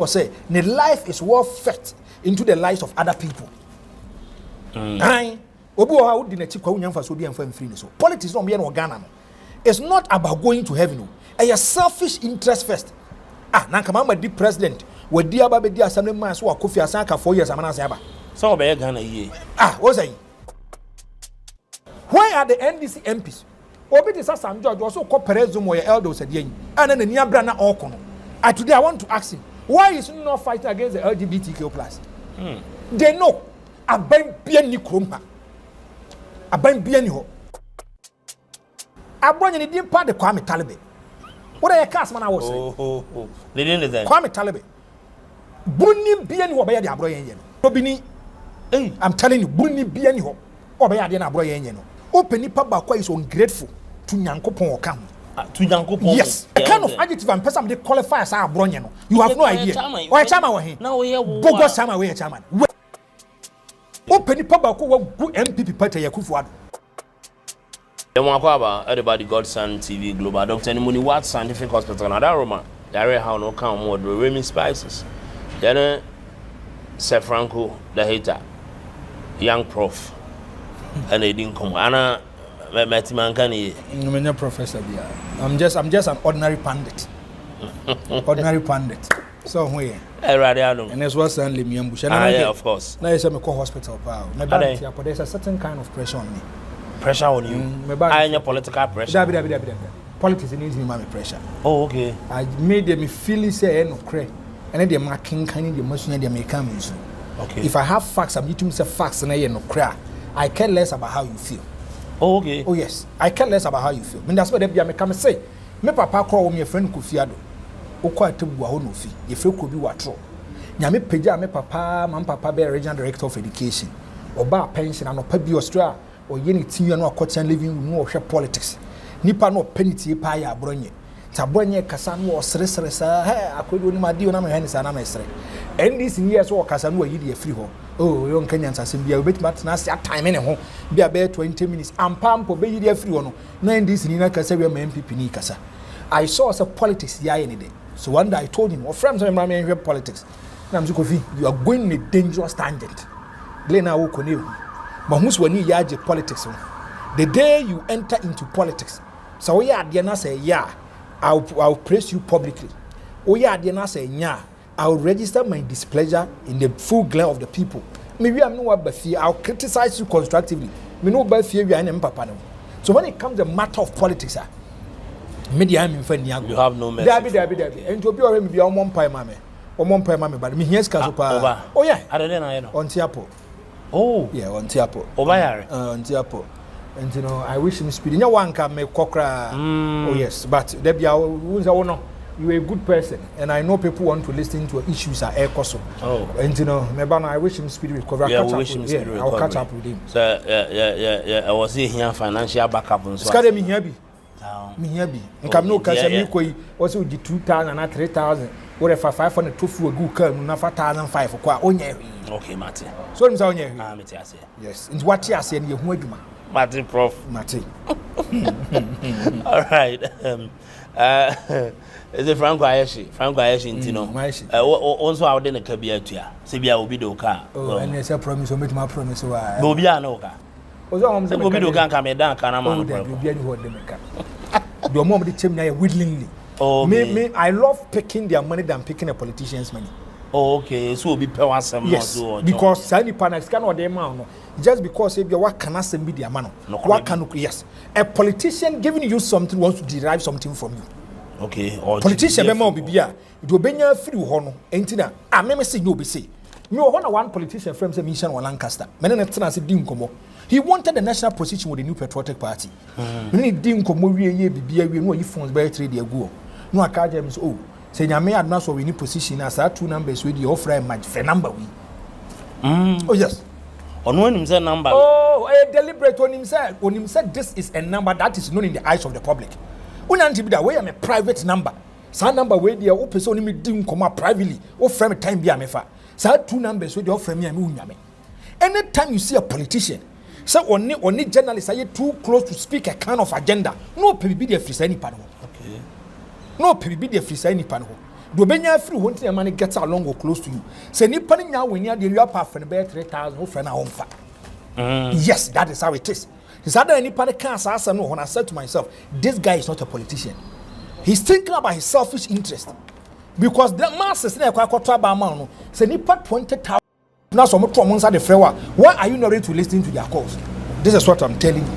or say the life is well fed into the lives of other people. Aye. Obi o ha wo di na chi kwa unyamfa so bi amfa mfiri ni so. Politics no me no Ghana no. It's not about going to heaven. A selfish interest first. Nanka mama di president. We di aba be di assembly man so Kuffour asan ka 4 years amana say aba. So be Ghana ye. What's that? Why are the NDC MPs? Obi di Sam George also call Prez mo your elders said yen. And then the bra na all kono. Today I want to ask him, why is he not fighting against the LGBTQ+? They know. Aban bien ni krompa. Aban bien ni ho. Abrony3 didn't part the Kwame Talibe. What are your cast man I was saying? They didn't that. Kwame Talibe. Bunni bien ni obey the Abrony3. Robini, I'm telling you, Bunni bien ni ho. Obey the Abrony3. Open nipa ba kwa is ungrateful to Nyankopon okam. To Nyankopon. Yes. The kind of adjective and person they qualify as Abrony3. You have no idea. Why chairman wa he? Now we have Bogo chairman we chairman. Open nipa ba kwa go NPP party ya Kuffour. Everybody Godson TV Global Dr. Nimuni Watt Scientific Hospital and Aroma. There how no come more the Remy Spices. Then Sir Franco the hater. Young prof. And they didn't come. Anna Matimankani. No professor. I'm just an ordinary pandit. Ordinary pandit. So where? And that's what's only me ambush. Yeah, of course. Now you say me call hospital power. There's a certain kind of pressure on me. Pressure on you? I your political pressure. Politics needs me pressure. Oh, okay. I made them feel say no cray. And then they're marking kind of the emotion they may come into. Okay. If I have facts, I'm using say facts and I no cray. I care less about how you feel. Oh, okay. Oh yes. I care less about how you feel. I mean that's what they me come say. Me papa call me friend Kuffour. Okwa tebu ho no fi. Ye fre ko bi watro. Nyame pagya me papa, mam papa be regional director of education. Oba pension anopa bi Australia. Or yeni tinyo no akotian living no hwe politics nipa no penity pa ya Abrony tabonye kasa no osresre sa akodo ni madi na me hane sa na mesre NDC years wo kasa no yidi afiri ho yo nkanya nsasem bia obetima tena sia time ne ho bia be 20 minutes ampampo be yidi afiri ho no na NDC ni na kasa we MPP ni kasa I saw as a politics ya any day so one day I told him or friends me hwe politics na mzu Kofi you are going in a dangerous tangent glena wo konewu. But who's when you yaje politics? The day you enter into politics, so we are the say yeah, I'll praise you publicly. Oh yeah, the say yeah, I'll register my displeasure in the full glare of the people. Maybe I'm no about fear. I'll criticize you constructively. Me no about fear you are papa no. So when it comes to the matter of politics, media I'm in friend you have no message. Dabi. And to be already be on one pie mame. On one pie mame, but me here's Kazupa. Oh yeah. I don't know. On Tiapo. Oh yeah, on Tiapo. Obayare. On Tiapo. And you know, I wish him speed. No one can make kokra. Oh yes, but Debbie, you're a good person, and I know people want to listen to issues at air cost. Oh, and you know, Mebana, I wish him speed recovery. Yeah, I'll catch up with him. So yeah. I was here financial backup and so. Scare me here be. Me here be. And come no cash me koi. Also the 2,000 and 3,000. What if 500 tofu a good come na 4,500 for kwa onye. Okay, Martin. So I'm saying onye. Mate I say. Yes. Into what you say you hu adwuma. Martin prof. Martin. All right. Is it Franco Ayeshi ntino. Also out in the kabia tua. Se bia obi do ka. Oh, and it's a promise o make my promise why. Obi ano ka. Ozo am say obi do ka ka me dan ka na ma no. Obi ani ho de meka. Do mom de chem na willingly. Oh, me, I love picking their money than picking a politician's money. Oh, okay. So be power some. Yes, because Sani Panas cannot demand just because if you what can ask them be their man. What can yes? A politician giving you something wants to derive something from you. Okay. Politician be more bibia. It will be near free hono. Entina. I me say no be say. Me one politician from the mission or Lancaster. Many say dim komo. He wanted the national position with the new patriotic party. Many dim komo we bibia we no you funds by 3 day ago. No akaje me oh say nyame adna so we need position as our 2 numbers we the offer match for number we. Oh yes. On when him say number. Oh, a deliberate on him said this is a number that is known in the eyes of the public. Unanti be that way am a private number. Some number we the o person me dim come privately. O frame time be amefa. So 2 numbers we the offer me am unyame. Anytime you see a politician say only journalists are too close to speak a kind of agenda. No PBB the free any panel. Okay. No PBB the free any panel. do benya free won't your money gets along or close to you. Say ni pani nya when you the upper for the 3,000 who friend home fa. Yes, that is how it is. Is that any panic can't answer no when I said to myself, this guy is not a politician. He's thinking about his selfish interest. Because the masses never quite trouble man. Say ni pat 20,000 now some months at the frewa. Why are you not ready to listen to their calls? This is what I'm telling you.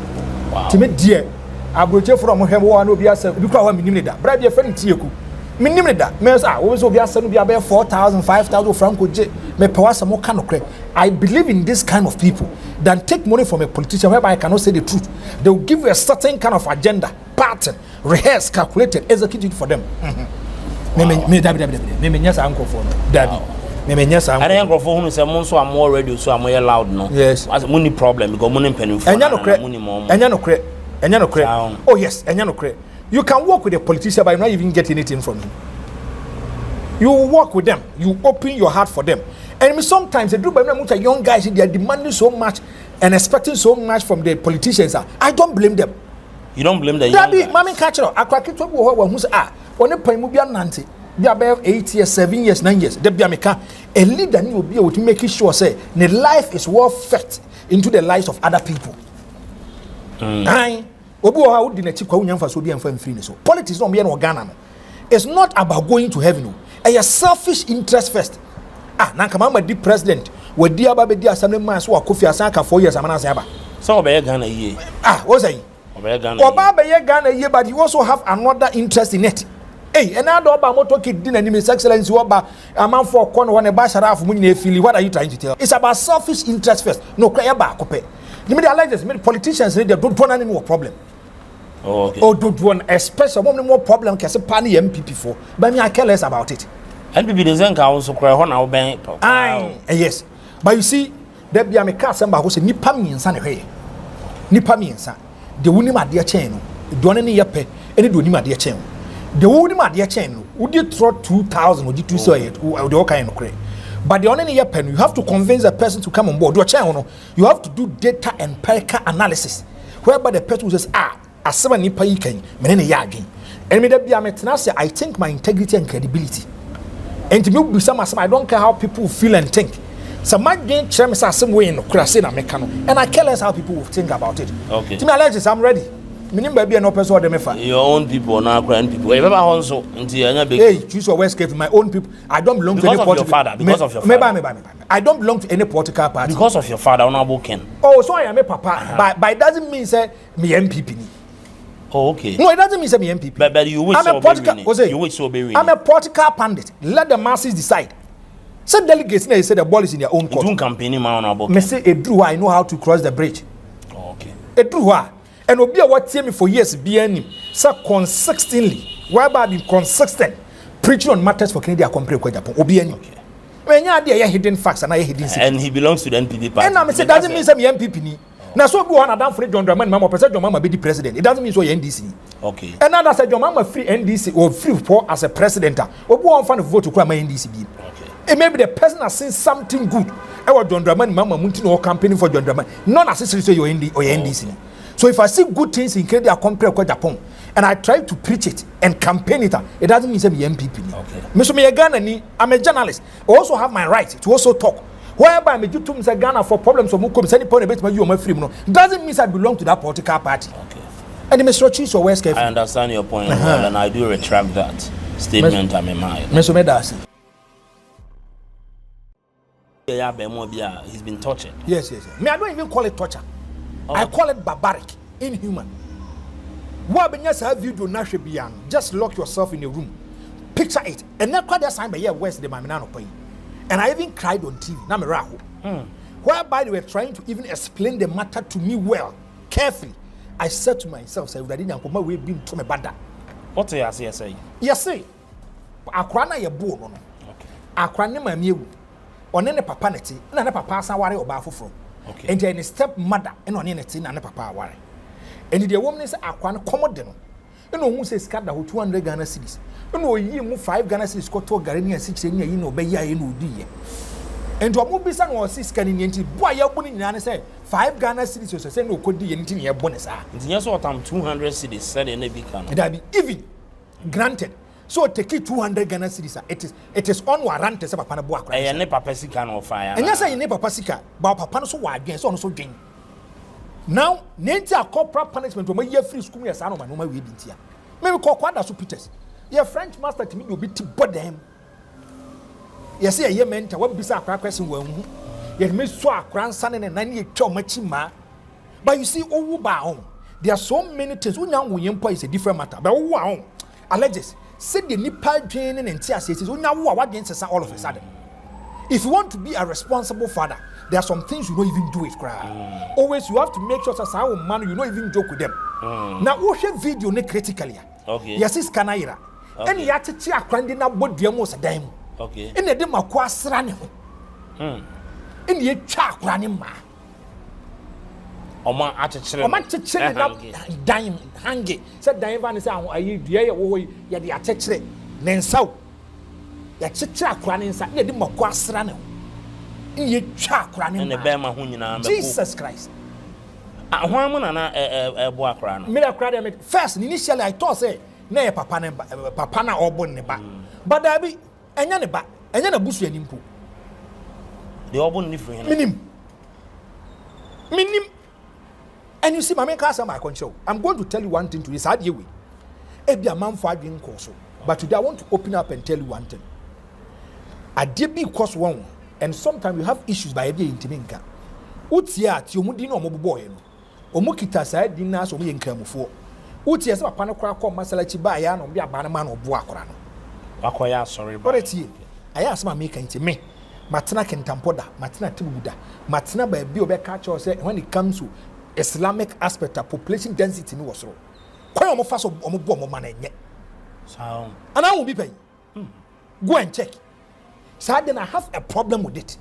Wow. To me, dear, I will tell from him one will be a because I'm minimum that. Bribe your friend Tioku. Minimum that. Means I always will be a son will be about 4,000, 5,000 franco J. Me power some more kind of credit. I believe in this kind of people than take money from a politician whereby I cannot say the truth. They will give you a certain kind of agenda, pattern, rehearsed, calculated, executed for them. Me yes, uncle for Daddy. Me yes, I don't go for whom say monso am more radio so am more loud no. Yes. As money problem because money penny for. Enya no credit. Oh yes, enya no credit. You can work with a politician but not even get anything from him. You work with them. You open your heart for them. And sometimes they do by young guys they are demanding so much and expecting so much from the politicians. I don't blame them. You don't blame the young guys. Mami catch up. Akwaki to who say when the pay mu bia nante bia about 8 years, 7 years, 9 years. They bia meka a leader need to be able to make sure say the life is well fit into the lives of other people. Obi o ha wo di na chi kwa unyamfa so bi amfa mfiri ne so. Politics no be no Ghana no. It's not about going to heaven. A selfish interest first. Na kama di president we di aba be di assembly man so Kuffour asan ka 4 years amana aba. So be Ghana ye. What say? Oba Ghana ye but you also have another interest in it. Hey, and I don't about motor kid dinner His Excellency Oba a man for corner when a basharaf munye feel. What are you trying to tell? It's about selfish interest first. No cry about kope. The media alliances made politicians they don't want any more problem. Oh, okay. Or don't want especially one more problem can say pani NPP for. But me I care less about it. NPP doesn't also cry on our bank. Yes. But you see, there be a meka samba who say nipa miensa ne hwe. Nipa miensa. The wuni ma de chain no. Do ne yepe, ene do ni ma de chain. The wuni ma de chain no. Would throw 2,000 would you so the kind of credit. But the only yepe you have to convince a person to come on board. Do a chain no. You have to do data empirical analysis. Whereby the person says asema nipa yi kan me ne ya adwen. And me there be a metena say I think my integrity and credibility. And to me, I don't care how people feel and think. So my game chairman says some way in Ukraine and mechanic, and I care less how people will think about it. Okay. To me, Alexis, I'm ready. Meaning, baby, no person or them. Your own people, now grand people. Also, hey, choose your West Cape. My own people. I don't belong to any political party. Because of your father. I don't belong to any political party. Because of your father, honorable Ken. Oh, so I am a papa. But it doesn't mean say me NPP. Oh, okay. No, it doesn't mean say me NPP. But you wish I'm a political. You wish so be. I'm a political pandit. Let the masses decide. Some delegates say the ball is in their own court. Don't campaign man about. Me say Edru, I know how to cross the bridge. Oh, okay. Edru, and obi a what me for years be any so consistently. Whereby I been consistent preaching on matters for Canada compare kwa Japan. Obi any. Okay. When you are there hidden facts and I hidden secrets. And he belongs to the NPP party. And I say doesn't mean say me NPP ni. Now so go on and down for John Dramani Mama person John Mama be the president. It doesn't mean so you NDC. Okay. And now that say John Mama free NDC or free for as a president. Obi one fan vote to my NDC be. Okay. And maybe the person has seen something good. I was John Dramani Mama Muntin or campaigning for John Dramani. Not necessarily say your NDC. Okay. So if I see good things in Canada, I compare with Japan, and I try to preach it and campaign it doesn't mean say me MPP. Okay. I'm a journalist. I also have my right to also talk. Whereby me do to Mr. Ghana for problems of Mukom, send point a bit you my free. Doesn't mean I belong to that political party. Okay. And Mr. Chief or West Cape. I understand your point, well, and I do retract that statement. I'm in mind. Mr. Medasi. He's been tortured. Yes. Me, I don't even call it torture. I call it barbaric, inhuman. Just lock yourself in a room, picture it, and then quite that sign by West the Maminano pay. And I even cried on TV. Whereby they were trying to even explain the matter to me well, carefully. I said to myself, say, I didn't come away being to me bad. What do you say? Yes, say. Akrana ye born. Akrana my mew. On any papanity, and a papa sawari or bafo. Okay. And then stepmother and on anything and a papa worry. And the woman is Aquan commodino. You know who says cut the 200 Ghana cedis. You know you move 5 Ghana cedis got to Garani and 6 years, you know, by ya in Udi. And to a movie son was 6 Canadian boy, you're putting in say 5 Ghana cedis or say no could be anything your bonus. It's just what I'm 200 cedis said in a big can. That be even granted. So take it 200 Ghana cedis. It is on warrant to say papa na bo akra. Eh ne papa sika no fire. And yes, I ne papa sika, but papa no so wa again so no so dwen. Now, nenti a corporal punishment when you free school yes anu ma no ma we bintia. Me call kwada so Peters. Your French master to me you be to bodem. Yes, ye mentor what bisa akra question we hu. Ye me so akra nsan ne nan ye twa machi ma. But you see owu ba home. There are so many things. Unya wo is a different matter. But owu home. Alleges said the nipa dwen ne ntia says unya wo what against all of a sudden. If you want to be a responsible father, there are some things you don't even do it, cry. Always you have to make sure that some man you don't even joke with them. Now watch a video ne critically. Okay. Yes, it's Canaira. And you have to check a na body almost a dime. Okay. And the demo quas running. In the chalk running ma. Oma atchire. Oma atchire up dime hangi. Said Diane is out. Are you dear? Oh, yeah, the atchire. Then so. Ya chicha running inside. The demo quas running. In your chalk running. And the Bama Hunina. Jesus Christ. Why na boa crown? Me cry first initially I thought say na papa na obo ne ba. But there be enya ne ba, enya na busu ani mpo. The obo ni free. Minim. And you see my main case my control. I'm going to tell you one thing to this hard way. E bia man for adwen course. But today I want to open up and tell you one thing. I did be course one and sometimes you have issues by every intiminka. Utia ti omudi na omobobo ye no. Omukita sa di na so mo yenkramufo. Utia se papa no kra ko masalachi ba ya no bia ba na ma no bo akora no. Akoya sorry ba. Oreti. Aya asema make nti me. Matena kentampoda, matena tibuda. Matena ba bi obeka cha say when it comes to Islamic aspect of population density ni wosoro. Kwa omo fa so omo bo omo ma na enye. So. And I will be paying. Go and check. So then I have a problem with it.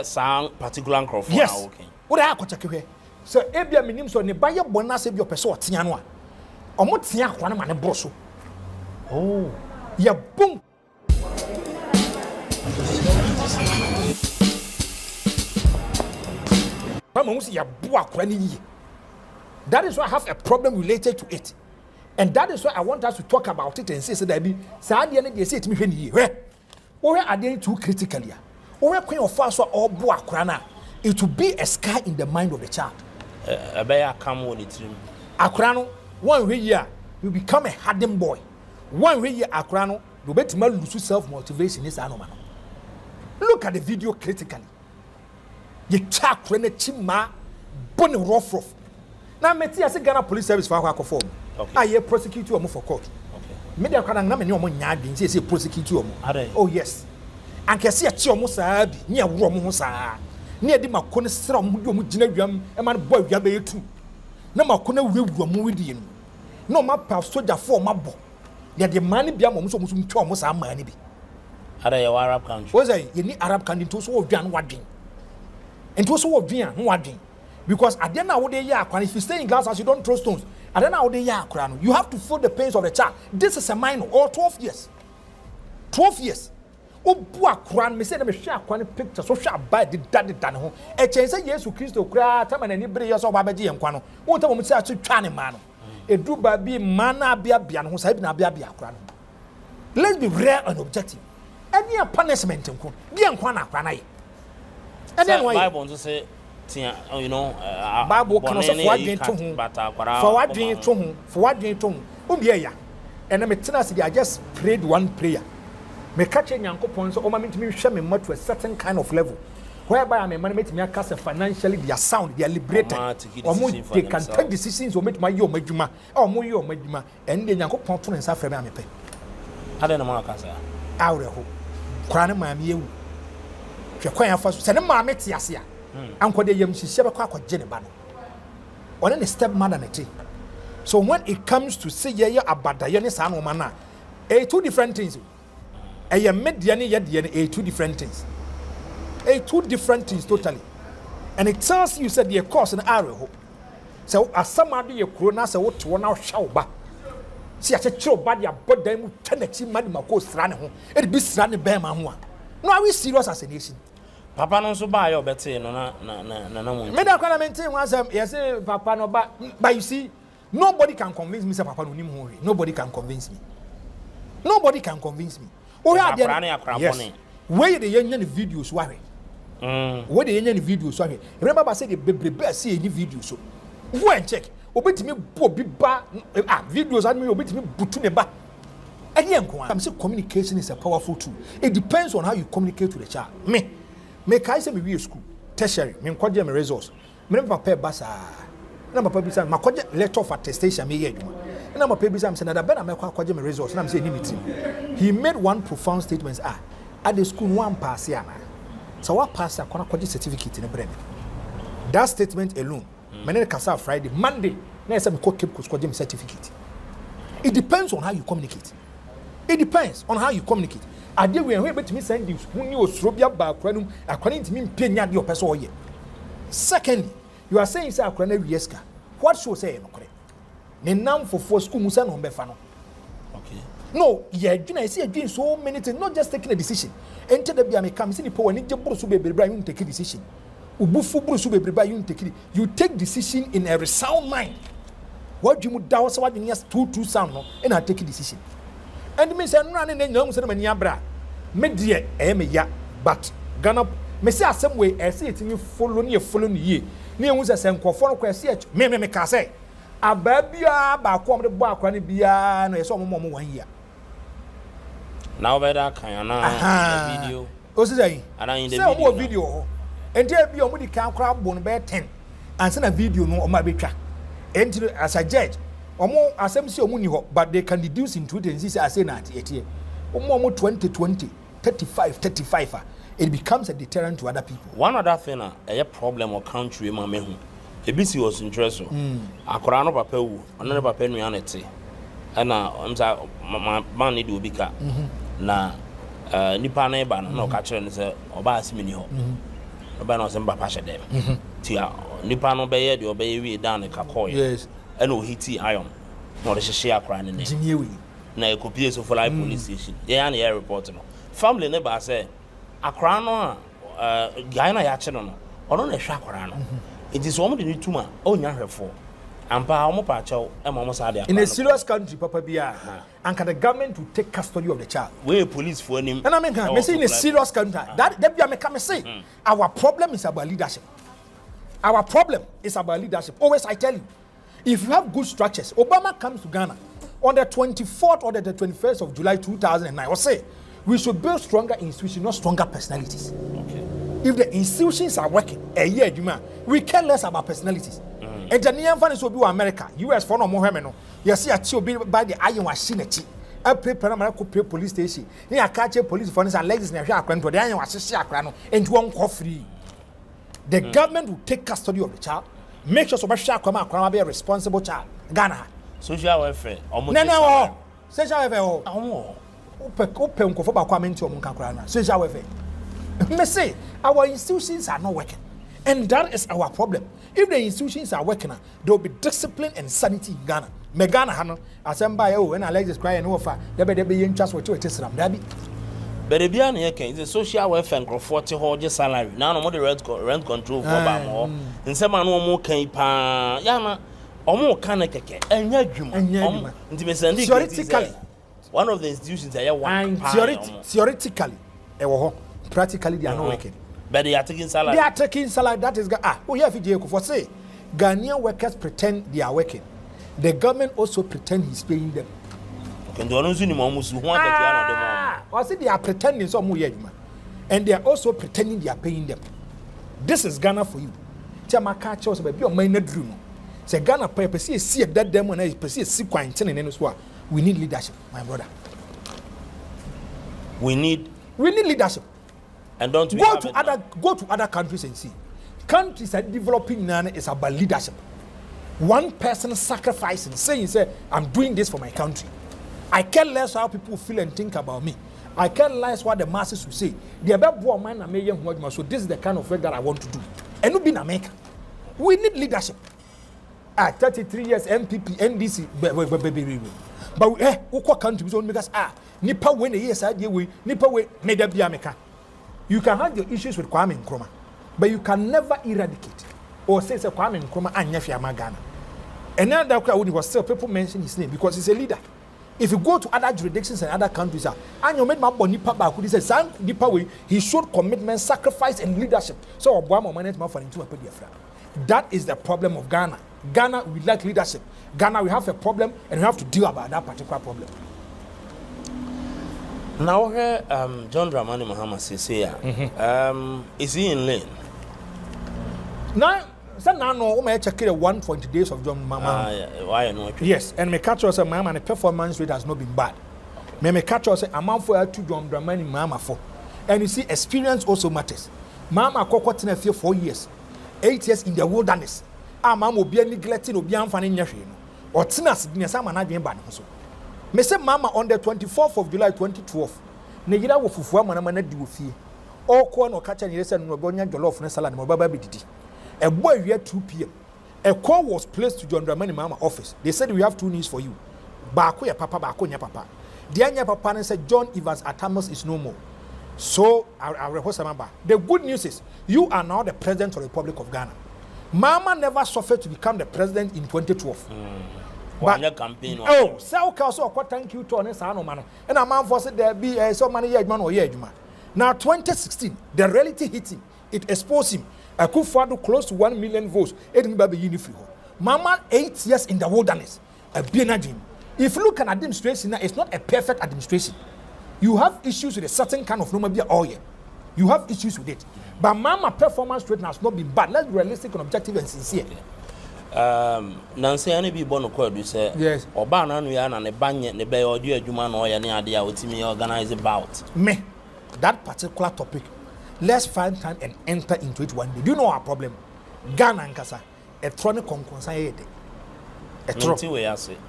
Sound particular microphone. Yes. Okay. What I check here. So ebia minim so ne ba ye bonus ebia person otia no a. Omo tia kwa na ma ne broso. Oh. Ya boom. That is why I have a problem related to it. And that is why I want us to talk about it and say that be say it me hwe ni hwe. Where are they too critically? Where queen of fast or bo akrana, it will be a scar in the mind of the child. A bear come on it. Akrano, 1 year, you become a hardened boy. 1 year, Akrano, you bet to lose self-motivation is animal. Look at the video critically. You talk when a chima, bonny rough. Now, Metia say Ghana Police Service for our form. I hear prosecute you for court. Media can name no more yarding, say prosecute you. Oh, yes. And can see a chiomosa near Romosa. Near the Macona Strom, Mujinarium, and my boy Yabe too. No Macona will be no map soldier for my boy. Yet the money be almost almost our money. Are they Arab country? Was I any Arab country to so Jan Wadding? And to so Jan Wadding. Because at the end of the year, if you stay in glass house, you don't throw stones. At the end of the year, you have to feel the pains of the child. This is a minor, or 12 years. 12 years. Oh, boy, Kran, me say them share one picture, so sharp by the daddy done home. A chance yes, who Christo cry, time and anybody else of Babaji and Quano. What I say to Chani man. A do baby mana be a bian who's having a baby. Let's be rare and objective. Any punishment in Kun, Bian Quana Quanai. And then why Bible to say, you know, Bible can also forward to whom, forward to whom, forward to whom, and I'm a tenacity. I just prayed one prayer. Me catching young coupons, or my me share me much to a certain kind of level, whereby I'm a man make me cast financially, they are sound, they are liberated, or more they can take decisions or make my yo majuma, or more yo majuma, and then young coupons and suffer me pay. I don't know Casa. Out of hope. Cranny my you. You're quite fast, send a mamma Tiasia. Uncle de Yam, she's never quite Jenny Banner. Or any stepmother. So when it comes to say, yeah, about Diana San Mana, two different things. A median yet two different things. Two different things totally. And it tells you said the course an arrow. So as somebody a crona, so what to one out show back. See, I said, body about them, Tennessee, Madame Coast Rano, it be Sranny Bama. No, are we serious as a nation? Papa no so buy your better, no. Meda can maintain once, yes, Papa no, but you see, nobody can convince me, Papa no, nobody can convince me. Nobody can convince me. Oh yeah, yes. Where the young videos worry. Where the young videos worry. Remember I said the baby see any videos so. Go and check. Obey me Bobby ba videos and me obey me butu ba. I'm saying communication is a powerful tool. It depends on how you communicate with the child. Me kai say me we school tertiary me nkwaje me results. Me papa basa. Na papa bi say makwaje letter of attestation me ye adwuma. Na papa bi say am say na da be na me kwaje me results. Na am say ni meeting. He made one profound statement at the school one pass ya na. So what pass ya kwana kwaje certificate in brain. That statement alone. Me na kasa Friday, Monday na say me ko keep kwaje me certificate. It depends on how you communicate. It depends on how you communicate. I did when we bet me send this when you Robia background according to me penya your person. Secondly, you are saying say akwana wieska. What should say no correct? Ne nam for school musa no be fa no. Okay. No, yeah, I see doing so many things, not just taking a decision. Enter the bia me come see the power ni jebro so bebre you take a decision. Ubufu bro so bebre you take it. You take decision in a sound mind. What you would doubt what you need too sound no and I take a decision. And me say no na nyam say na mania bra me de me ya but Ghana me say asem way e say it me follow ni ye na ehun say senkofo no kwa say me ka say aba bia ba ko me bo akwa ne bia no ye so mo 1 year now better kan na video o say ana in the video say video enti bia o mo di kan kra bo no be 10 ansa na video no o ma betwa enti as a judge omo asem si omo ni ho but they can deduce into it and say say na ati omo 20 35 it becomes a deterrent to other people. One other thing a problem or country ma me hu ebisi was interest akora no papa wu ono papa nu anete na amsa man need obi ka na nipa na eba na ka kire ne se oba asimi ni ho oba na se mbapa hye dem tia nipa no be ye de oba ye wi down ka call yes and o hiti iron no de hye akora ne jinyewe na e copy so for live police station ya na ya report no family ne ba say akora no guy na ya kire no ono na hwe akora no it is one of the tuma onya hwefo ampa omo pa chaw e mo sa de akora in a serious country papa bia and can the government to take custody of the child we police for him and I mean me say in a serious country that bia me come say our problem is about leadership. Our problem is about leadership. Always I tell you, if you have good structures, Obama comes to Ghana on the 24th or the 21st of July 2009. Or say, we should build stronger institutions, not stronger personalities. Okay. If the institutions are working, we care less about personalities. And the Nigerian fans will be America, US for no more. You see, a chill by the iron machine. I pay Panama police station. Here, I catch a police for and ladies and the iron was and one coffee. The government will take custody of the child, make sure somebody be a responsible child. Ghana. Social welfare. No. Social welfare. Open for social welfare. Me say our institutions are not working, and that is our problem. If the institutions are working, there will be discipline and sanity in Ghana. Me Ghana hano asemba yo when Alexis cry and offer there be interest what you tesram dabi. But the bian here can is a social welfare and 40 hodge salary. Now no more the rent control for more. In some man no more can pa yana or more can keke enya dwuma. Theoretically one of the institutions that theoretically practically they are not working. But they are taking salary. They are taking salary. That is oh yeah, Kuffour say Ghanaian workers pretend they are working. The government also pretend he's paying them. I say they are pretending some way, and they are also pretending they are paying them. This is Ghana for you. Chamaka chose by your minor dream. Say Ghana purpose see that them when I see quarantine in Enuswa. We need leadership, my brother. We need leadership. And don't go to other countries and see. Countries are developing now is about leadership. One person sacrificing, saying, I'm doing this for my country. I care less how people feel and think about me. I care less what the masses will say. So this is the kind of work that I want to do. And not be in America. We need leadership. At 33 years, NPP, NDC, but what countries don't make us Nipa when the years are we Nipa way made up America. You can have your issues with Kwame Nkrumah, but you can never eradicate or say Kwame Nkrumah and Nyafia Ghana. And now that crowd was still people mention his name because he's a leader. If you go to other jurisdictions and other countries, and you made my body back, he says, he showed commitment, sacrifice, and leadership. So, Obama management for into a pediatric. That is the problem of Ghana. Ghana, we lack leadership. Ghana, we have a problem, and we have to deal about that particular problem. Now, John Dramani Mahama says, is he in lane? Now, no, I check it 1.20 days of John Mahama. Why not? Yes, and me catch us a Mahama, and the performance rate has not been bad. Me catch us a man for to John Dramani Mahama for. And you see, experience also matters. Mahama Kokot in a few 4 years, 8 years in the wilderness. Mama will be neglecting or be unfunny or Tinas in a summer night in Banhoso. Me say Mama on the 24th of July 2012. Negira wo fufu amana na di wo fie. Okwo no catch and yes and no bonya jollof na salad mo baba bididi. A boy we 2 p.m. A call was placed to John Dramani Mahama office. They said we have 2 news for you. Baako ya papa, baako nya papa. The anya papa and said John Evans Atamos is no more. So I rehearse remember. The good news is you are now the president of the Republic of Ghana. Mama never suffered to become the president in 2012. But campaign. Oh, so thank you to honest man. And a man for said there be so many years man or year. Now 2016, the reality hit him. It exposed him. I could find close to 1 million votes. Mama 8 years in the wilderness. A Benajim. If you look at administration, it's not a perfect administration. You have issues with a certain kind of normal all year. You have issues with it. But Mama performance rate has not been bad. Let's be realistic and objective and sincere. Nancy any be born to say yes. Oba na no ya na ne banye ne be audio adwuma no ya ne ade a otimi organize about. Me that particular topic. Let's find time and enter into it one day. Do you know our problem? Ghana and Kasa. A tronic concern. A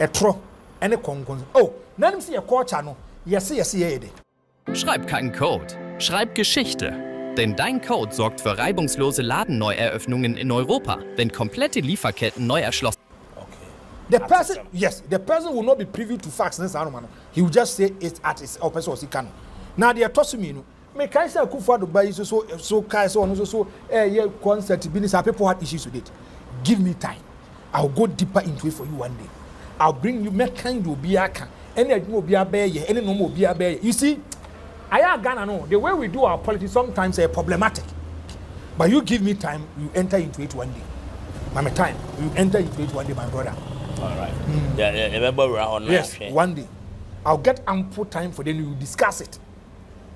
tro. And a concern. Oh, now see a core channel. Yes. Schreib keinen Code. Schreib Geschichte. Denn dein Code sorgt für reibungslose Ladenneueröffnungen in Europa, wenn komplette Lieferketten neu erschlossen. Okay. The person will not be privy to facts. He will just say it at his opposite as he can. Now they are tossing me. Me can say Kuffour Dubai so concert business. People had issues with it. Give me time. I'll go deeper into it for you one day. I'll bring you make kind of biaka. Any will be a bear, any no more be a bear. You see, I Ghana know the way we do our politics sometimes are problematic. But you give me time, you enter into it one day. My time, you enter into it one day, my brother. All right. Yes, one day. I'll get ample time for then you discuss it.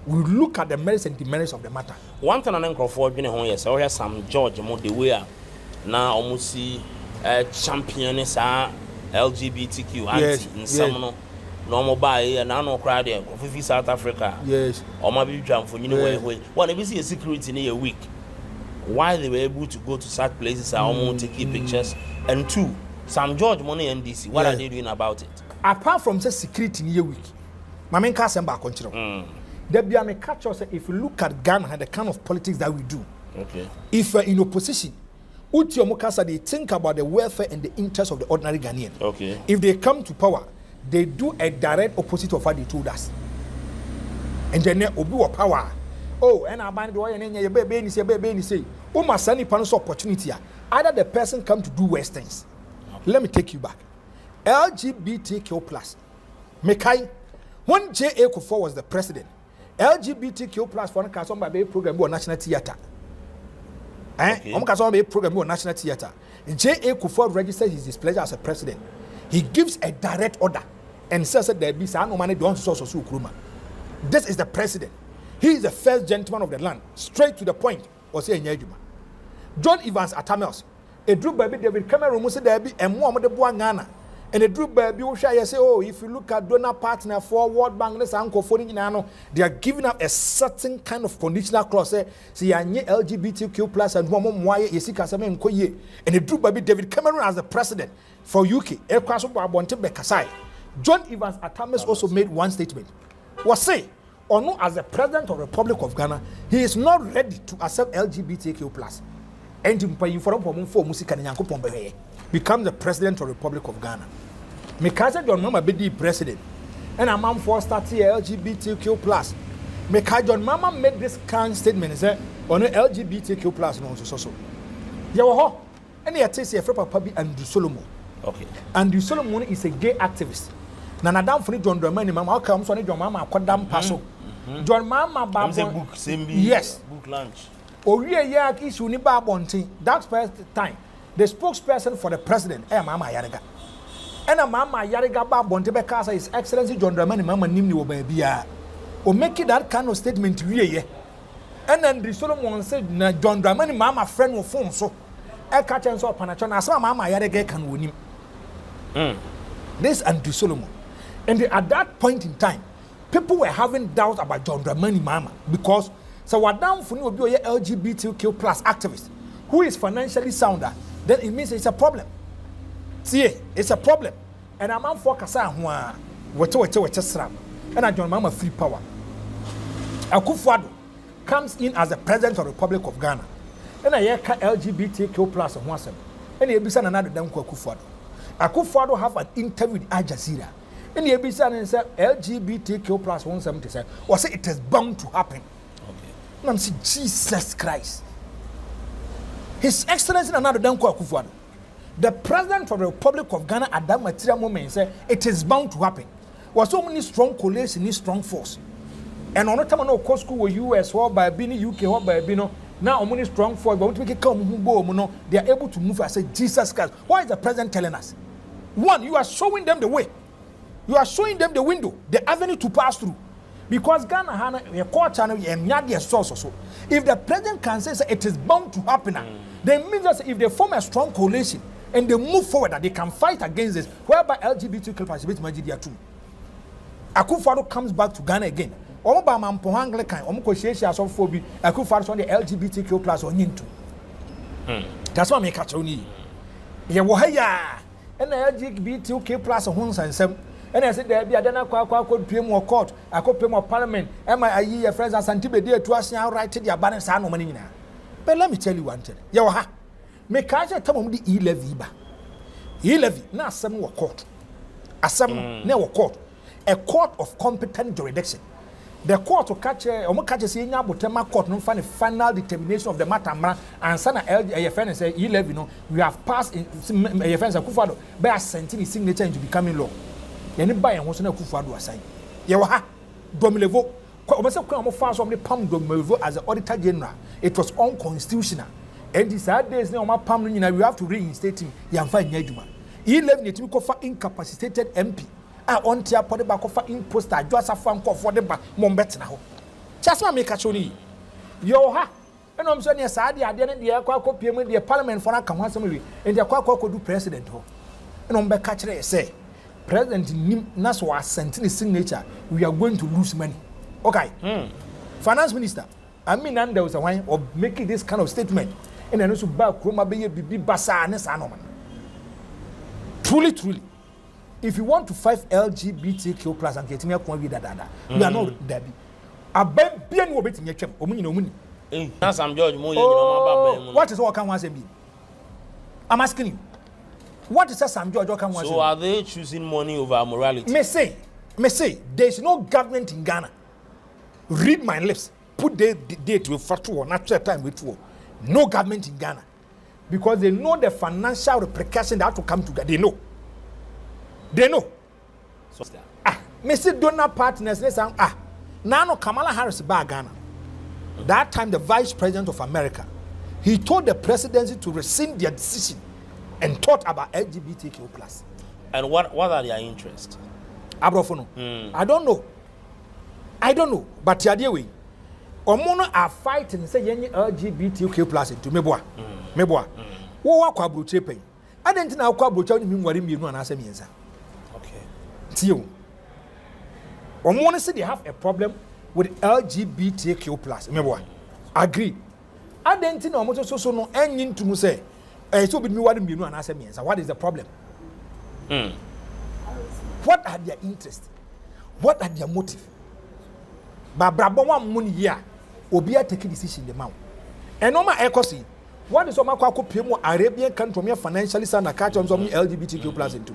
We look at the merits and demerits of the matter. One thing I'm Kuffour been home yes, I hear some George mo the way now almost see champion is LGBTQ anti in some normal buy and no crowd there for South Africa. Yes. Or maybe jump for you know way. One if you see a security in a week. Why they were able to go to such places are almost taking pictures. And 2, some George money NDC. What are they doing about it? Apart from just security in a week, my main cast and back control. There be a catch us if you look at Ghana and the kind of politics that we do. Okay. If we're in opposition, they think about the welfare and the interests of the ordinary Ghanaian. Okay. If they come to power, they do a direct opposite of what they told us. And then they will power. Oh, and I bind the way and your baby say, oh, my sonny panels opportunity. Either the person come to do worse things. Okay. Let me take you back. LGBTQ plus. Mekai, when J.A. Kuffour was the president, LGBTQ plus for a by program or national theatre. Program or national theatre. J.A. Kuffour registered his displeasure as a president. He gives a direct order and says that there be no money don't source of Sukruma. This is the president. He is the first gentleman of the land. Straight to the point. Or say Nyejuma. John Evans Atamos. A Drew baby David Cameron said there be a more de Buangana. And a Drew baby will say, oh, if you look at donor partner for World Bank, they are giving up a certain kind of conditional clause. See, LGBTQ plus and one more and a Drew baby David Cameron as the president for UK. John Evans Atamos also made one statement. Was say, or no, as the president of the Republic of Ghana, he is not ready to accept LGBTQ plus. And become the president of the Republic of Ghana. Mekaja John Mama be the president. And a man for starting LGBTQ plus. Mekaja Mama made this kind statement and said, on LGBTQ plus no so. Yawaho. And he takes a papa be Andrew Solomon. Okay. Andrew Solomon is a gay activist. na nadam funi John Dramani mama okay am so ne John mama akodam paso John mama ba book yes book lunch owie ya issue ni ba bontin that first time the spokesperson for the president mama Yarega and mama Yarega ba bontin be ka say his excellency John Dramani mama nim ni wo ba bia o make that kind of statement wie and then Solomon said na John Dramani mama friend wo phone so e ka chen so panacho na asema mama Yarega kan wonim this Andrew Solomon. And at that point in time, people were having doubts about John Dramani Mahama because so what down for you be a LGBTQ plus activist who is financially sounder, then it means it's a problem. See, it's a problem. And a man for Kasa what sram. And a John Mahama free power. Kuffour comes in as the president of the Republic of Ghana. And a LGBTQ plus of one seven. And he be another damn Kuffour. Kuffour have an interview with Al Jazeera. And the ABC said LGBTQ plus 177 or say it is bound to happen. Okay. And I'm saying Jesus Christ. His Excellency another Danko Kuffour, the President of the Republic of Ghana at that material moment said it is bound to happen. Was so many strong coalition, strong force. And on the time no cost school US or by Bini UK or by Bino now many strong force, but we can come they are able to move. I say Jesus Christ. Why is the President telling us? One, you are showing them the way. You are showing them the window, the avenue to pass through. Because Ghana has a court channel and not source or so. If the president can say it is bound to happen, then means that if they form a strong coalition and they move forward, that they can fight against this, whereby LGBTQ participate in Nigeria too. Kuffour comes back to Ghana again. Obama Mpohangle can Omkoshia so phobia. Kuffour on the LGBTQ plus on into. That's what I make a only. Yeah, and the LGBTQ plus on and some. And I said, there be a dana could pay more court, I could pay more parliament, and my year friends and Santibe to us now right to the abundance of money now. But let me tell you one thing. Yaha, make I tell them the E-levy. E-levy, not some court. A some never court. A court of competent jurisdiction. The court to catch a senior Botema court, no find a final determination of the matter, and son a friend and say, E-levy, no, we have passed in a friends of Kuffour by sending his signature into becoming law. Anybody wants to know Kuffour assign. Yaha, Domilevo, Pam Domilevo as the Auditor General. It was unconstitutional. And these days now, my Pam, we have to reinstate him. Yamfa Nyajuma. 11 to Kofa incapacitated MP. I want to put the back of imposter, just a fan for the back, Mombet now. Just my make a choni. Yoha, and I'm saying, yes, I didn't the Aqua Payment, the Parliament for a Kamasami, and the Aqua could do president. And on back catcher say. President Naswa sent his signature, we are going to lose money. Okay. Finance Minister, I mean, and there was a way of making this kind of statement. And then also back Roma be Basa and Sanoman. Truly, if you want to fight LGBTQ plus and get me a point with that, we are not Debbie. A bad bien will be in your champ, Omini. That's I'm George Moy. What is all can once be? I'm asking you. What is that Sam George? So are they choosing money over morality? May say, there is no government in Ghana. Read my lips. Put the date with factual, natural time with four. No government in Ghana. Because they know the financial repercussions that have to come together. They know. So, may say donor partners, Nano Kamala Harris by Ghana. That time the Vice President of America, he told the presidency to rescind their decision and thought about LGBTQ plus. And what are their interests? Abrofono. I don't know. But the idea way, Omono are fighting say any LGBTQ plus into meboa. Wo wa kwa broche pen. Adenti na kwa broche ni nware mienu na asem yensa. Okay. Tio. Omono say they have a problem with LGBTQ plus. Meboa. Agree. Adenti na omoto so no enyin tumu say so be me what mienu na asem yensa. What is the problem? What are their interests? What are their motive? Babrabo one money here, Obia take a decision in the mouth. And no ma ecosi. What is Omako Pimo Arabian country from your financially son a catch on some LGBTQ plus into?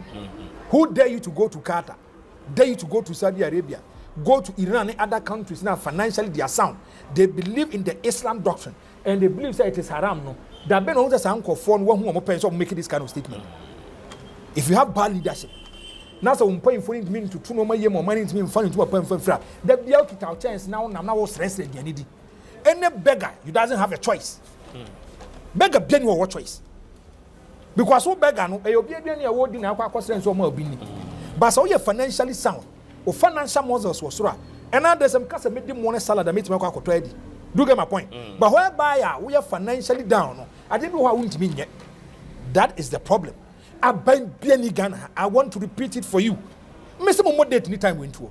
Who dare you to go to Qatar? Dare you to go to Saudi Arabia? Go to Iran and other countries now financially they are sound. They believe in the Islam doctrine and they believe that it is haram. No, that Ben sound for one who make this kind of statement. If you have bad leadership, na so mpon phone ntimi ntutu no maye mo mani ntimi mfa ntu papa mfa fra da bia okita chance na wonam na wo stress aduane di any beggar you doesn't have a choice beggar bia ni wo choice because wo beggar no e obi aduane e wo di na akwa stress o ma obi ni but so you financially sound o financial muscles wo soro and now there's some case me di money salad that meet me akwa koto edi do get my point but whereby we are financially down no I didn't know how ntimi nye that is the problem. I want to repeat it for you. Mr. Momo date anytime we into.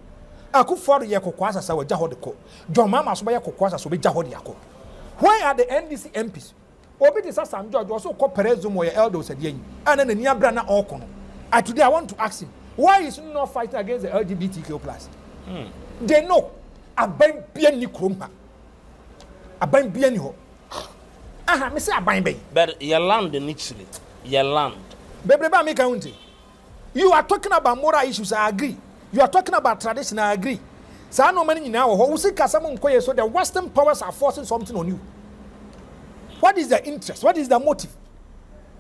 Kuffour ye kokwasa sa waja hode ko. John Mahama so ya kokwasa so be ja hode yako. Why are the NDC MPs? Obi de Sam George also call Prez mo ye elder said yen. And then the bra na okono. And today I want to ask him, why is he not fighting against the LGBTQ+? They know aban bia ni krompa. Aban bia ni ho. Aha, me say aban be. But your land initially. Your land. You are talking about moral issues, I agree. You are talking about tradition, I agree. So no money now. So the Western powers are forcing something on you. What is the interest? What is the motive?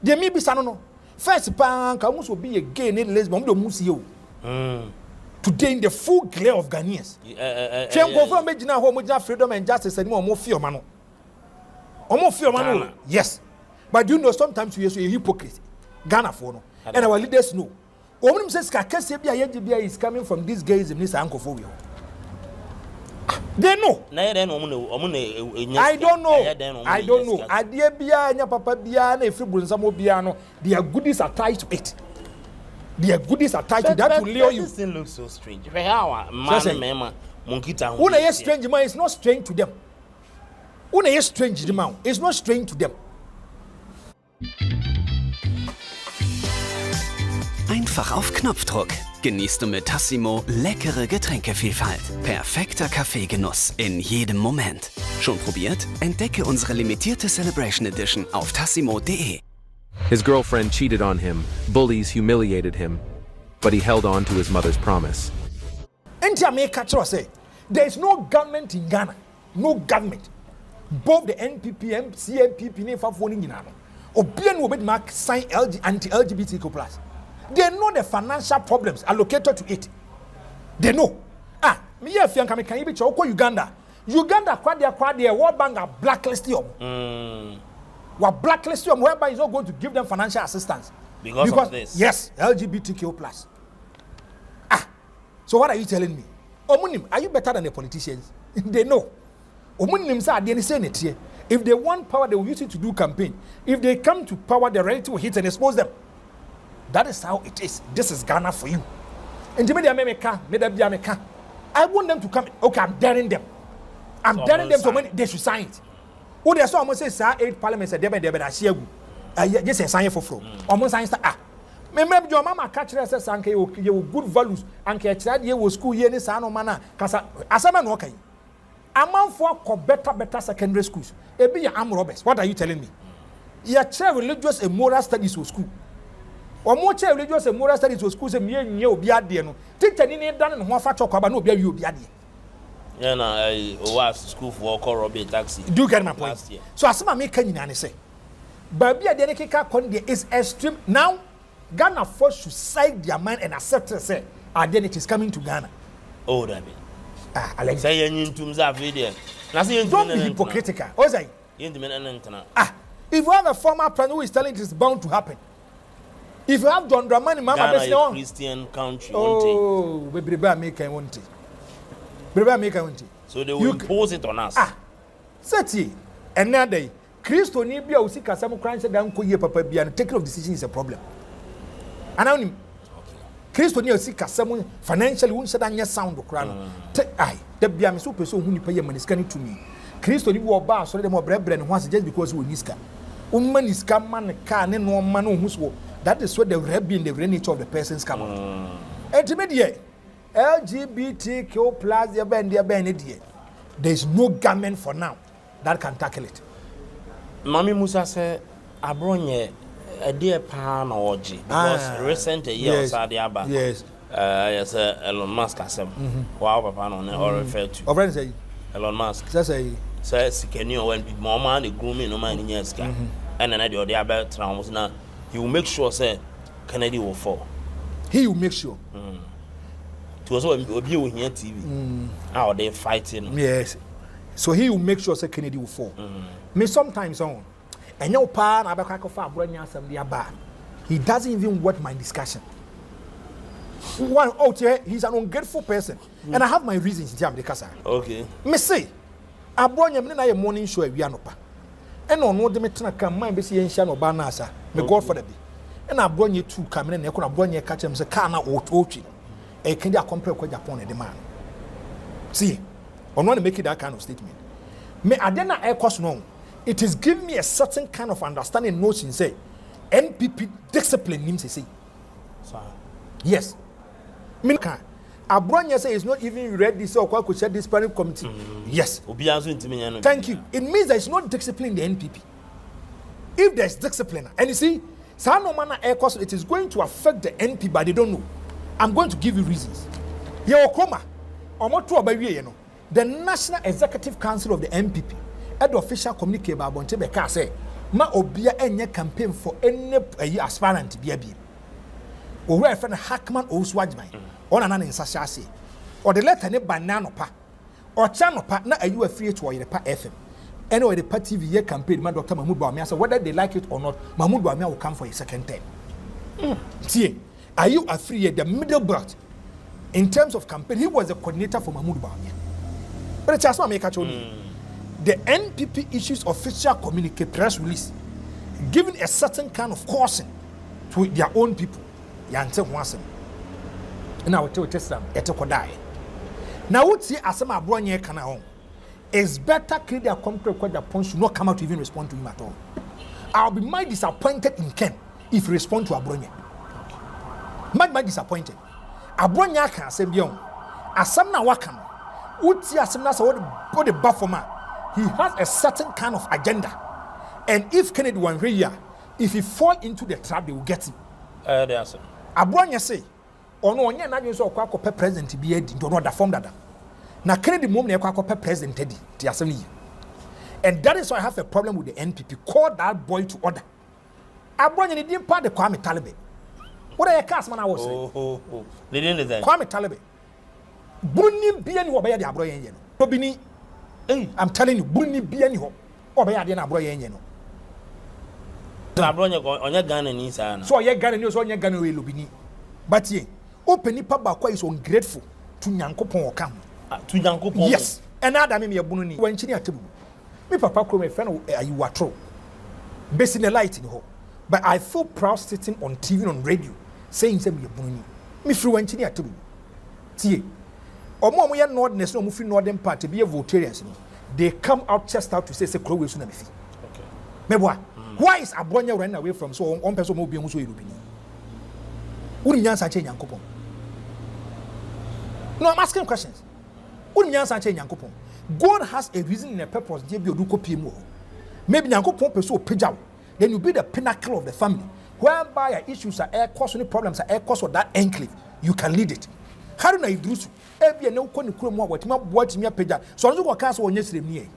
There may be some first bank almost will be a gay in lesbian museo. Today in the full glare of Ghanaians. Freedom and justice and more fear man. Yes. But you know sometimes we are a hypocrite. Ghana for no. And our leaders know. Omnim says Kakasebia is coming from these gays in this Kuffour. They know. I don't know. I don't know. Adia bia nya papa bia na efribun samo bia no. Their goodies are tied to it. Their goodies are tied to that to lure you. This thing looks so strange. How man monkita. Una is strange man, it's not strange to them. Una is strange man, it's not strange to them. Einfach auf Knopfdruck genießt du mit Tassimo leckere Getränkevielfalt. Perfekter Kaffeegenuss in jedem Moment. Schon probiert? Entdecke unsere limitierte Celebration Edition auf tassimo.de. His girlfriend cheated on him, bullies humiliated him, but he held on to his mother's promise. There is no government in Ghana. No government. Both the NPP and CNPP Obian will mark sign anti-LGBTQ+. They know the financial problems allocated to it. They know. Me if you can be Uganda. Uganda quadia World Bank are blacklisted them. We're blacklisted them whereby it's not going to give them financial assistance. Because of this. Yes, LGBTQ+. So what are you telling me? Omunim, are you better than the politicians? They know. Omunim say they say it here. If they want power, they will use it to do campaign. If they come to power, they're ready to hit and expose them. That is how it is. This is Ghana for you. And I want them to come. Okay, I'm daring them. I'm daring them so many they should sign it. Oh, there's so almost say 8 parliaments are there, but I see just a sign for flow. Almost sign Remember your mama catch us and you good values and catch that you will school year in Sano Mana. Casa Asama no okay. A man for better secondary schools. It be your arm robbers. What are you telling me? Your chair religious and moral studies to school. Or more chair religious and moral studies to schools and me and you be at the end. Take any done and one fat talk no be you be at the yeah, I was school for call Robbie taxi. Do you get my point? So as I make can say. But be a dedicated condy is extreme now. Ghana first should side their mind and accept it. Say, identity is coming to Ghana. Oh, that mean. Alex. Say you need to move video. Don't be hypocritical. What say? If you have a former president who is telling it is bound to happen. If you have John Dramani, Mama, Ghana is a Christian country. Oh, baby, make I want it. So they will impose it on us. Seti, another day, Christo ni bia usika some crimes that don't ye papa bia and taking of decision is a problem. And now, Christo ni usika some financially won't say that sound of crown. The bia me so person who ni pay money scanning to me. Christo ni wo ba so the more brethren once just because we niska. Man is come man car no man who's wo. That is what the rebbe in the real nature of the person's come out. Ultimately, LGBTQ+, there is no government for now that can tackle it. Mami Musa said, Abrony a dear pan or G because recent a year or Saudi Abba. Yes. Yes, Elon Musk has some. Wow, Papa on or referred to. Or say Elon Musk. Says can you when people more money grooming no man in years and then I do the other traumas now. He will make sure say Kennedy will fall. He will make sure. To also be here TV. How they fighting? Yes. So he will make sure say Kennedy will fall. Me sometimes on. And your pa na abaka for Abrony assembly aba. He doesn't even want my discussion. One out here, he's an ungrateful person. And I have my reasons in the casa. Okay. Me say Abrony me na your morning show e wi anopa. And on no de me tena kan man be say enhia no ba na asa. Me God for that be. And Abrony 2 come na e ko na Abrony catch him say car na otwi. E can dey compare kwa Japan the man. See, I want to make it that kind of statement. Me adena air cost no. It is giving me a certain kind of understanding notion say NPP discipline means say. Yes. Me can Abrony say is not even ready so kwa could share this parent committee. Yes. Thank you. It means there is no discipline in the NPP. If there is discipline, and you see, no manner air cost, it is going to affect the NPP, but they don't know. I'm going to give you reasons. The National Executive Council of the NPP, at the official communique about Bontebeka say, ma obia enye campaign for any aspirant to be a beam. Or where friend Hackman or Swajman, or an in Sashasi, or the letter ne banana pa, or channel partner, are you afraid to your pa FM? Anyway, the party TV campaign, my Dr. Mahmoud Bawumia, so whether they like it or not, Mahmoud Bawumia will come for a second term. See, are you afraid the middle belt? In terms of campaign, he was a coordinator for Mahmoud Bawumia. But it's just what I make a the NPP issues official communique press release, giving a certain kind of caution to their own people. Yante Wansem. And I will tell you them, Etokodai. Now, what see as some Abrony Canal is better create their contract the point should not come out to even respond to him at all. I'll be mighty disappointed in Ken if he respond to Abrony. Mighty disappointed. Abrony can say beyond. As some now wakan. What see as some nasa what the buffer. He has a certain kind of agenda. And if Kennedy were here, if he fall into the trap, they will get him. Abrony say, "Oh no, onye na so kwa ko president bi edi do no da form dada." Na Kennedy mom na kwa ko president edi ti asem yi. And that is why I have a problem with the NPP. Call that boy to order. Abrony ni dim pa de Kwame Talebe. What are your cast man I was saying? They didn't listen. Kwame Talebe. Bruni bi ani wo be ya de Abrony yen no. Obini I'm telling you, Bruni bi ani ho. Wo be ya de na Abrony yen no. Abrony onye Ghana ni sa na. So ye Ghana ni so onye Ghana we lobini. But ye, open pa ba kwa is ungrateful to Nyankopon okam. To Nyankopon. Yes. And Adam me bunu ni. Wan chini atebu. Me papa kro me friend you watro. Basing the light in ho. But I feel proud sitting on TV on radio saying say me bunu ni. Me free wan chini atebu. Tie. Omo ye nordness no mo free northern part be votarians no. They come out chest out to say kro we so na me fi. Okay. Me boa. Why is Abrony running away from so one person will be able to do? No, I'm asking questions. God has a reason and a purpose. Maybe then you be the pinnacle of the family, whereby issues are air cost, any problems are air cost of that enclave. You can lead it. How do I do so? Every no one could more what me a page. So I don't work as one yesterday.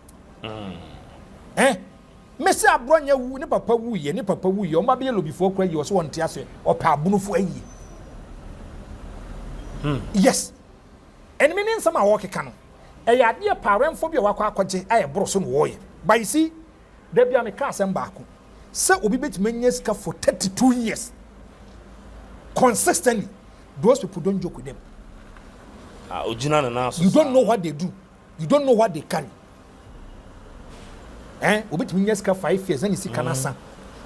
Mese Abrony wu ne papa wu ye ne papa wu ye o ma be lo before kra ye so won tia se o pa abunufo ayi. Yes. And meaning some are working can. E ya de parent phobia wakwa akwaje aye bro so no wo ye. But you see, there be am ka asem baako. Say obi betime sika for 32 years. Consistently, those people don't joke with them. You don't know what they do. You don't know what they carry. Obit means 5 years, then you see Canasa.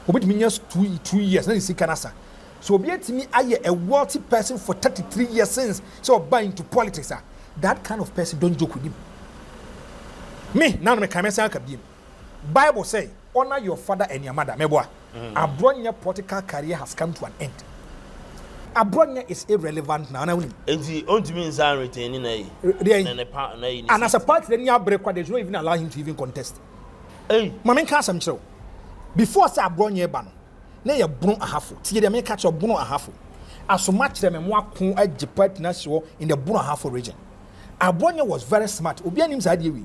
Obit means 2 years, then you see Canasa. So be it me, I a wealthy person for 33 years since so buying into politics. That kind of person don't joke with him. Me, now me come say Bible say, honor your father and your mother. Meboa. Abrony political career has come to an end. Abrony is irrelevant now. And as a party, then you break what they don't even allow him to even contest. Mamen ka asem kire before say Abrony ba no na ye bunu ahafo tie dem ka kire bunu ahafo asoma kire me mo akon agipat na so in the bunu ahafo region. Abrony was very smart obi anim sa de wi.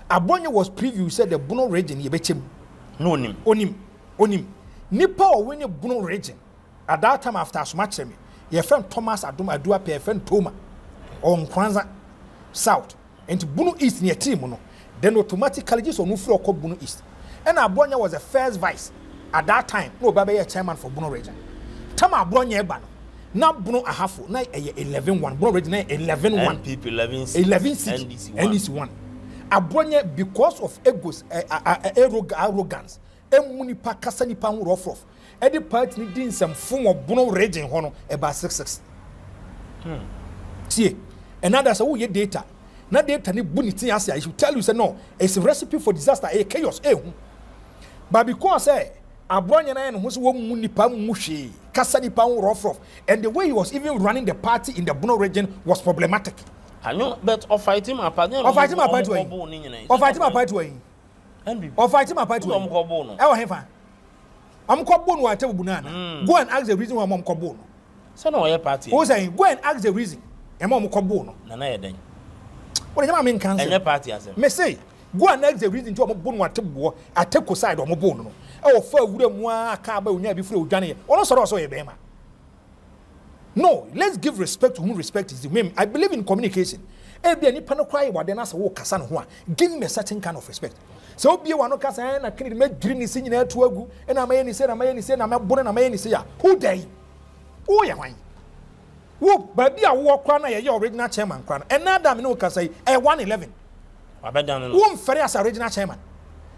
Abrony was preview said the bunu region ye bechem no onim nipa o we ne bunu region at that time after asoma kire me Your friend Thomas Adua pay friend Toma on Kwanza South and to Bunu East near team no. Then automatically just on floor called Bunu East. And Abronya was the first vice at that time. No Baba chairman for Bunu region. Tama Abronya ban. Now Bunu a half na 11-1. Bunu region 11-1. NPP 11-6. NDC 1. Abronya because of egos arrogance. Munipa kasani pa rough. Any party needing some form of Bunu region hono about 6-6. See, and now that's all your data. Now data ni buniti as I should tell you say no, it's a recipe for disaster, a chaos. But because Abrony na who's munipa mushi, kasani pa rough, and the way he was even running the party in the Bunu region was problematic. I know, but of fighting my party, of fighting my party, of fighting my party, of fighting my party. I'm Kobono, I tell Bunana. Go and ask the reason why Mom Kobono. So no, your party. Who's saying, go and ask the reason. And Mom Kobono. Nana, then. What do you mean, cancer? Your party, as may say, go and ask the reason to a Bono at Tabo, I take side on Mobono. Oh, for Woodamwa, Cabo, never before Johnny, or also a Bema. No, let's give respect to whom respect is due. I believe in communication. Any panocry, what then as a walk, give me a certain kind of respect. So be one of us, and I can't make green singing to a go, and I may say, I'm a born and I may say, who day? Oh, yeah, why? Whoop, but be a walk crown, your original chairman crown, and now damn no can say, 111. I bet down one ferry as original chairman.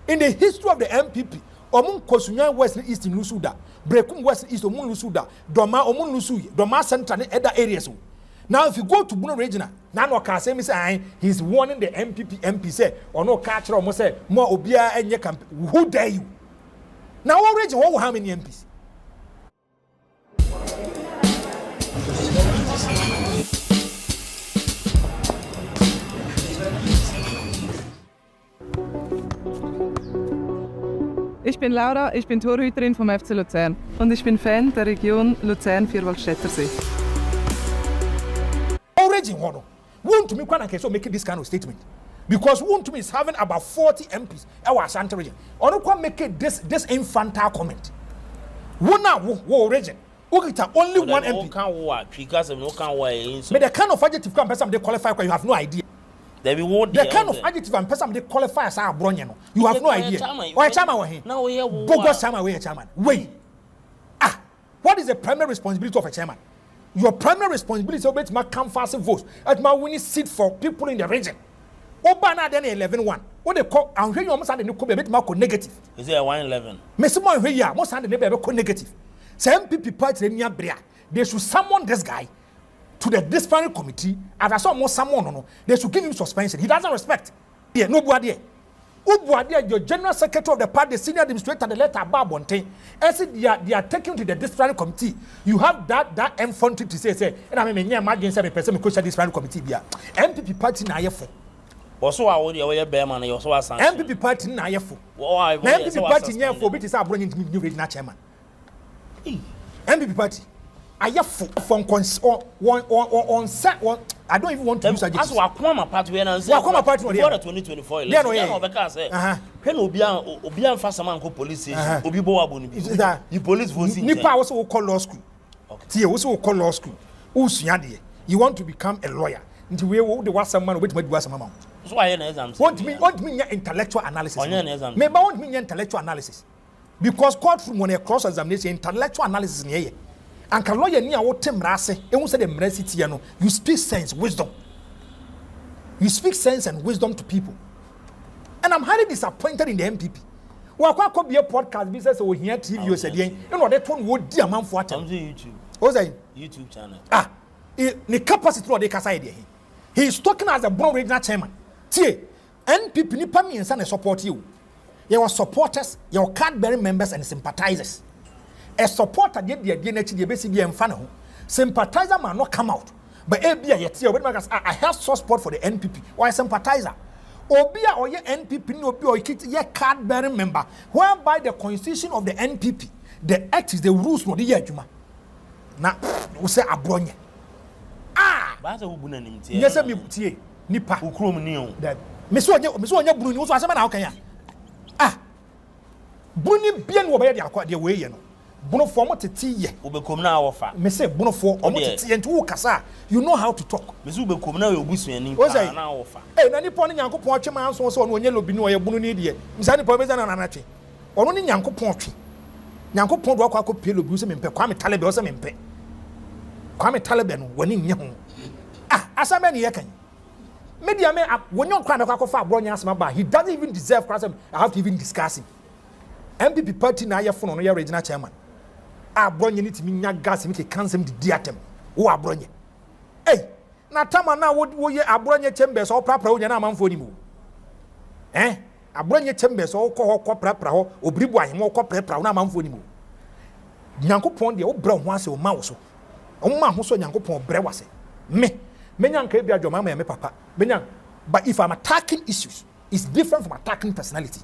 In the history of the NPP, Omun Kosunya West and East in Lusuda, Brekum West and East Omun Lusuda, Doma Omun Lusu, Doma Central and other areas. Now, if you go to Bunu Regional, now no can say, Mr. He's warning the NPP MP say, or no catcher or say, more Obia and your camp. Who dare you? Now, what region, how many MPs? Ich bin Laura, ich bin Torhüterin vom FC Luzern und ich bin Fan der Region Luzern-Vierwaldstättersee. Already, want to me so make this kind of statement because want to me is having about 40 MPs. Our Ashanti region. Or no make it this infantile comment. One now, region. Only one MP. But the kind of adjective can person they qualify because you have no idea. The kind of adjective and person they qualify as Abrony, you have no idea. Why chairman? Now we have bogus chairman. Wait. What is the primary responsibility of a chairman? Your primary responsibility is to come fast votes. At my winning seat for people in the region. Obana then 11-1. What they call and here you almost had the new negative. Is it a 111? Mesmo here almost had the negative. Some people party in Bria. They should summon this guy to the disciplinary committee. As I saw more someone, they should give him suspension. He doesn't respect. Yeah, nobody. Your general secretary of the party, the senior administrator, the letter about one thing. I said they are taken to the disciplinary committee. You have that infantry to say, and I mean, imagine some person because the disciplinary committee be MPP party na yefo. Also, I would your bear man, you also ask MPP party na yefo. MPP party na yefo, but it's our bringing new regional chairman. MPP party. I have from on set one. I don't even want to use adjectives. As Wakoma party when I say Wakoma party before the 2024 election. Yeah, no, because when Obian Fasaman go police station, Obibo Abuni. You police vote. Nipa also call law school. Okay. Also call law school. Usually, you want to become a lawyer. Until we the was some man with me was some amount. So I an exam. Want me intellectual analysis. Maybe want me intellectual analysis. Because courtroom when a cross examination intellectual analysis in here. And can lawyer near what Tim Rase, and who said the mercy, you speak sense, wisdom. You speak sense and wisdom to people. And I'm highly disappointed in the NPP. Well, what could be a podcast business or here TV you said, you know, that one would dear man for what? YouTube. What's that? YouTube channel. The capacity of the Kasai. He is talking as a brown regional chairman. See, NPP Nipa me and son support you. Your supporters, your card-bearing members and sympathizers. A supporter get the identity, the basic and fan. Sympathizer might not come out. But I have soft spot for the NPP. Why sympathizer? Obia or your NPP no be or your card bearing member. Whereby the constitution of the NPP, the act is the rules for the year. Now we say Abrony. Yes, I mean Nipa. That Miss Wanya Bruni was how can ya? Bruni bien over the way, you know. bono for mo tete ye Ubekom na wofa. me say bono for omo tete ye nti wo kasa you know how to talk Me say ubekom na obusuani pa na wofa. Na nipa ne Nyankopon atwe man so so no onye lobi no ye bono ne de misa nipa be na na atwe ono ne Nyankopon atwe Nyankopon do akwa akopie lobi so mempe kwa me talebe o so mempe kwa me talebe no woni nye ho asame ne ye kan media me wonyo kwa me kwa kofa abronya asema ba he doesn't even deserve class I have to even discuss him NPP party na ye fono no ye regional chairman abronya ni timi nya gas mi ke cancel di diatem wo abronya na tama na wo ye abronya chambers o prapra wo nya na amanfo ni mu abronya chambers o ko prapra ho obribu ahemo ko prapra wo na amanfo ni mu Nyankopon de wo bra ho ase o ma wo so o ma ho so Nyankopon bre wase menya nka bia adwoma ma me papa menya but if I'm attacking issues it's different from attacking personality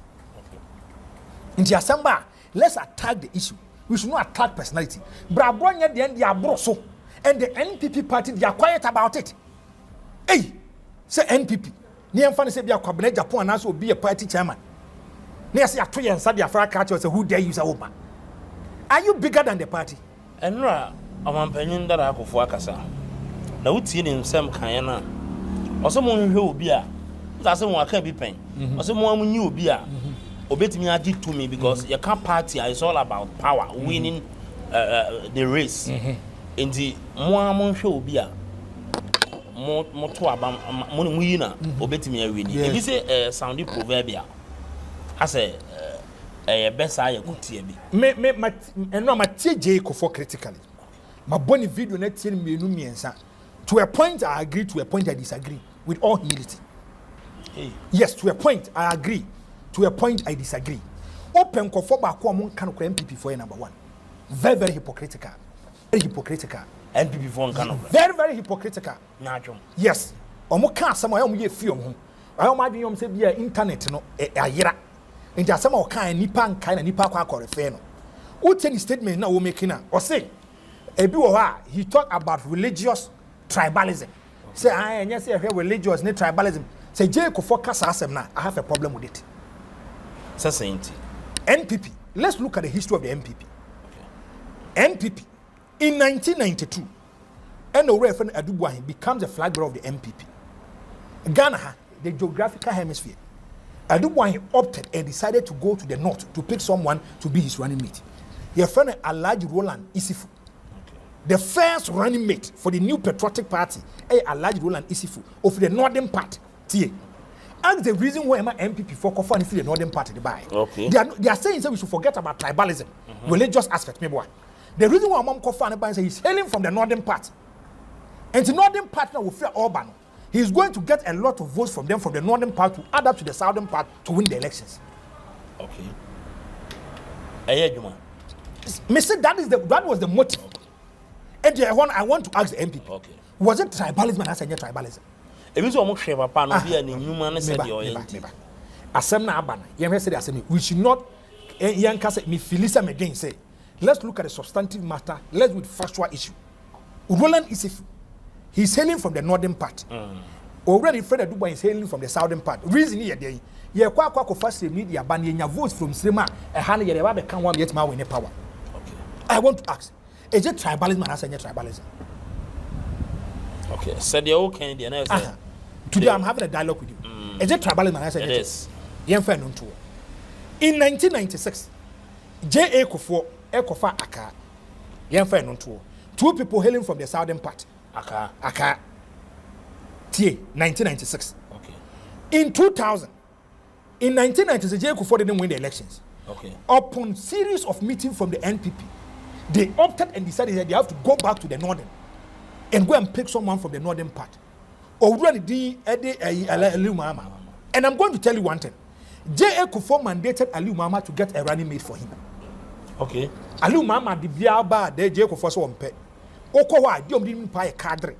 inti asamba let's attack the issue we should not attack personality brabronya de end abro so and the NPP party they are quiet about it say NPP ni emfa say bia kwabena Japan na so be a party chairman na say ato ye nsa de afra culture say who dare you say woman are you bigger than the party enra amampanyin dara akofo akasa na wutie ne nsem kan na oso mo nhwe obi a nsa se mo aka bi pen oso mo amunyi obi a obetimi agi to me because your party is all about power winning the race enti mo amunhwe obi a mo to aba mo yi na obetimi awini ebi se sound proverbia ase besa ya kutie bi me eno ma tie Kuffour critically ma boni video na tie mienu miensa to a point I agree, to a point I disagree with all humility. Yes, to a point I agree, to a point I disagree. Open Kuffour ba ko amon kan ko NPP for number 1. Very very hypocritical. Very hypocritical. NPP for kan very very hypocritical. Nyatwom. Yes. Omo kan asem ayo mo ye fi om ho. Ayo ma adwen yom se bia internet no ayera. Nti asem o kan nipa nkai na nipa kwa akọrefe no. Wo tell statement na wo make na. O say ebi wo ha he talk about religious tribalism. Say I say religious ne tribalism. Say Kuffour kasa asem na I have a problem with it. Saint NPP. Let's look at the history of the NPP. Okay. NPP in 1992, N.O.R.F. Adubuahin becomes the flag bearer of the NPP. Ghana, the geographical hemisphere. Adubuahin opted and decided to go to the north to pick someone to be his running mate. Your friend Alhaji Roland Isifu. The first running mate for the new patriotic party, Alhaji Roland Isifu of the northern part. And the reason why NPP for Kuffour and the northern part of the buy. Okay. They are saying that we should forget about tribalism, religious aspect. Maybe the reason why Kuffour and the he's hailing from the northern part, and the northern part now will fear Urban. He's going to get a lot of votes from them from the northern part to add up to the southern part to win the elections. Okay. Me say that was the motive. And I want to ask the NPP. Okay. Was it tribalism and I said tribalism? Ebi so mo hwe papa no bia ne nyuma ne said your yenti. Asem na abana. Yen say asem we should not yen ka say me filisa me again say let's look at the substantive matter. Let's with factual issue. Roland Isifu, he's hailing from the northern part. Already Fred Adubuahin is hailing from the southern part. Reason here there ye kwa first media ban ye votes from Srema e ha na ye ba be kan one yet ma win power. Okay. I want to ask, is it tribalism and I say tribalism? Okay, said the old Kennedy and I said today I'm having a dialogue with you. Is it tribalism and I say it is. In 1996, J.A. Kuffour Ekofa Aka. Two people hailing from the southern part. Aka. Tie 1996. Okay. In 2000, in 1996, J.A. Kuffour didn't win the elections. Okay. Upon series of meetings from the NPP, they opted and decided that they have to go back to the northern and go and pick someone from the northern part. Already, Aliu Mahama. And I'm going to tell you one thing. J.A. Kuffour mandated Aliu Mahama to get a running mate for him. Okay. Aliu Mahama the biaba de J.A. Kuffour so mpe. Oko wa di omdi mpa ye cadre.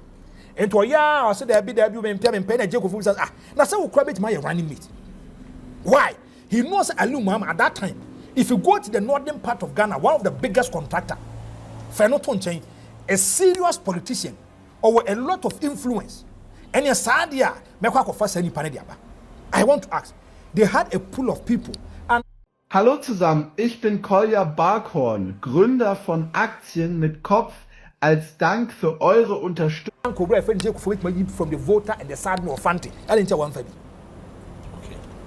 Ento ya o se there be mpe na J.A. Kuffour says na say wo kra beti my running mate. Why? He knows Aliu Mahama at that time. If you go to the northern part of Ghana, one of the biggest contractor, Fenoton Chain, a serious politician or a lot of influence. And a sadia, I want to ask, they had a pool of people and Hallo zusammen, ich bin Kolja Barkhorn, Gründer von Aktien mit Kopf, als Dank für eure Unterstützung. From the voter and the side no fanti. I didn't tell one for me.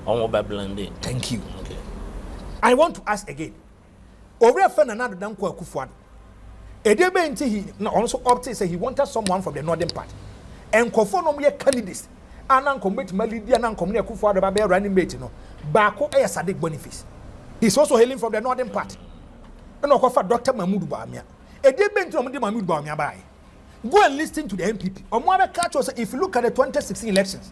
Okay. Thank you. Okay. I want to ask again. Over a friend another than Kuffour. A day he also opted say he wanted someone from the northern part. And Kuffour no mere candidates. And Uncle Malidi and Uncle Kuffour the Babel running mate, no. Bako a Sadiq Boniface. He's also hailing from the northern part. And Dr. Mahmoud Bamia. A day been to Mahmoud Bamia by. Go and listen to the NPP. If you look at the 2016 elections,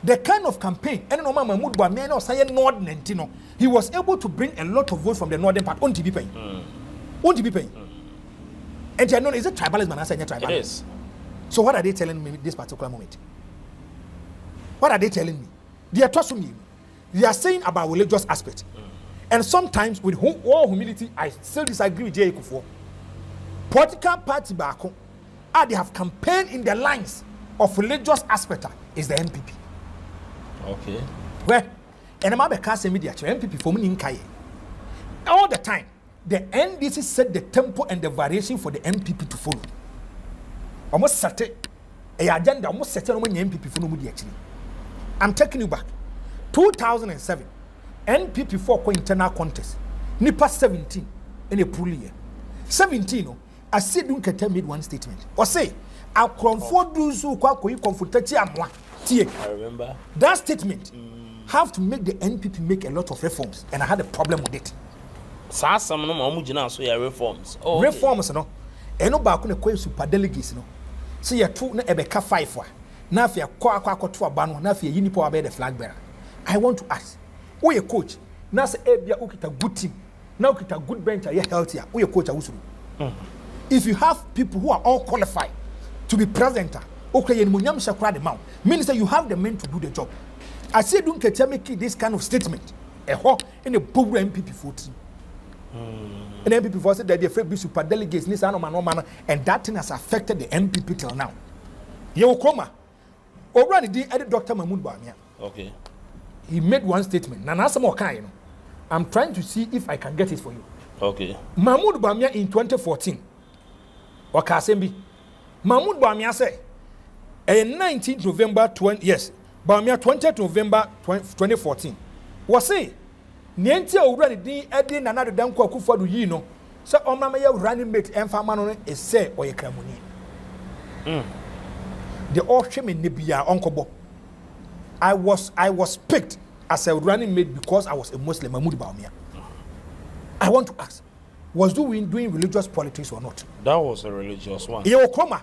the kind of campaign, and no Mahmoud Bamia or Sayan Nord Nentino, he was able to bring a lot of votes from the northern part on TB. On TB. And you know, is it tribalism? I say tribalism. It is. So what are they telling me at this particular moment? What are they telling me? They are trusting me. They are saying about religious aspect. And sometimes, with all humility, I still disagree with J. Kuffour. Political party back home, they have campaigned in the lines of religious aspect is the NPP. Okay. Well, and I'm about to media NPP for me in Kaye. All the time, the NDC set the tempo and the variation for the NPP to follow. Almost certain a agenda, almost certain when the NPP for no actually. I'm taking you back. 2007, NPP for internal contest. Nipa 17 in a pool year. 17, I said don't can made one statement. Or say, I'll confront those who confronted amwa. I remember. That statement have to make the NPP make a lot of reforms, and I had a problem with it. Some reforms. Oh, reforms, no. And no back on the super delegates, no. See, you're 2 na ebeka 5 wa. Now if you're kwa to a bano, now if you're unipo the flag bearer. I want to ask, who your coach? Now say ebia ukita good team. Now ukita good bench, are you healthier? Who your coach usuru? If you have people who are all qualified to be presenter, okay, and munyam shakra the mount means that you have the men to do the job. I say don't make this kind of statement. In a poor MPP 14. And MPP for said that the afraid be super delegates, and that thing has affected the MPP till now. You come already did edit Dr. Mahmoud Bamia. Okay. He made one statement. Now, some more kind. I'm trying to see if I can get it for you. Okay. Mahmoud Bamia in 2014. Wakasembi. Mahmoud Bamia said, 19th November 20, yes, Bamia 20th November 2014. Was say, Niente already did Eddie another Danko Kuffour do you know? So, Omama running mate and famano is say or a cramoni. The auction in Nibia Uncle. I was picked as a running mate because I was a Muslim, Mahmoud Bamia. I want to ask, was doing religious politics or not? That was a religious one. You come.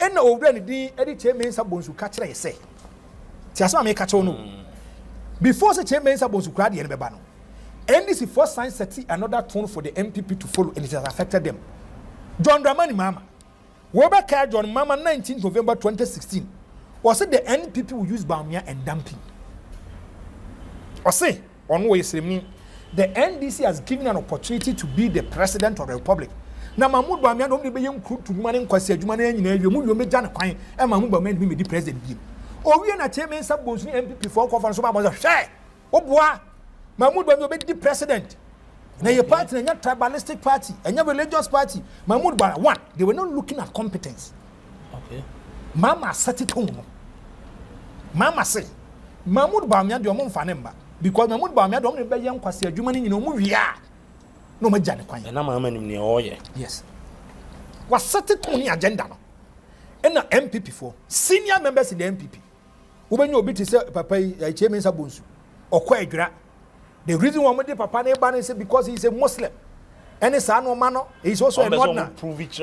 And already Eddie Chairman Sabons catch I say. Tiasa make catch on. Before the Chairman Sabons cried the Bano. And this is first sign set another tone for the MPP to follow, and it has affected them. John Dramani Mama. Webber John Mama 19th November 2016. Was it the NPP will use Bamia and dumping? Or say, on way the NDC has given an opportunity to be the president of the republic. Now Mahmoud Bamia don't be young to money in Kwasi Jumane in you move Jan Quine and Mahmoud Bamia be the president. Or we are not chairman suppose MPP for conference was share. Oh boy, Mahmoud Bamia be the president. Now your party and your tribalistic party and your religious party, Mahmoud Bamia one, they were not looking at competence. Okay. Mama sat it home. Mama say, Mahmoud Bamia do mom fanemba because Mahmoud Bamia don't be young Kwasi Jumane in movie. No me Jan Quine. And I'm a oh yeah. Yes. Was set it on the agenda. And the MPP for senior members in the MPP. When you beat say Papa Chairman Sabunsu or Quagra. The reason why my Papa Neban is because he's a Muslim. And his son Mano is also a Northerner.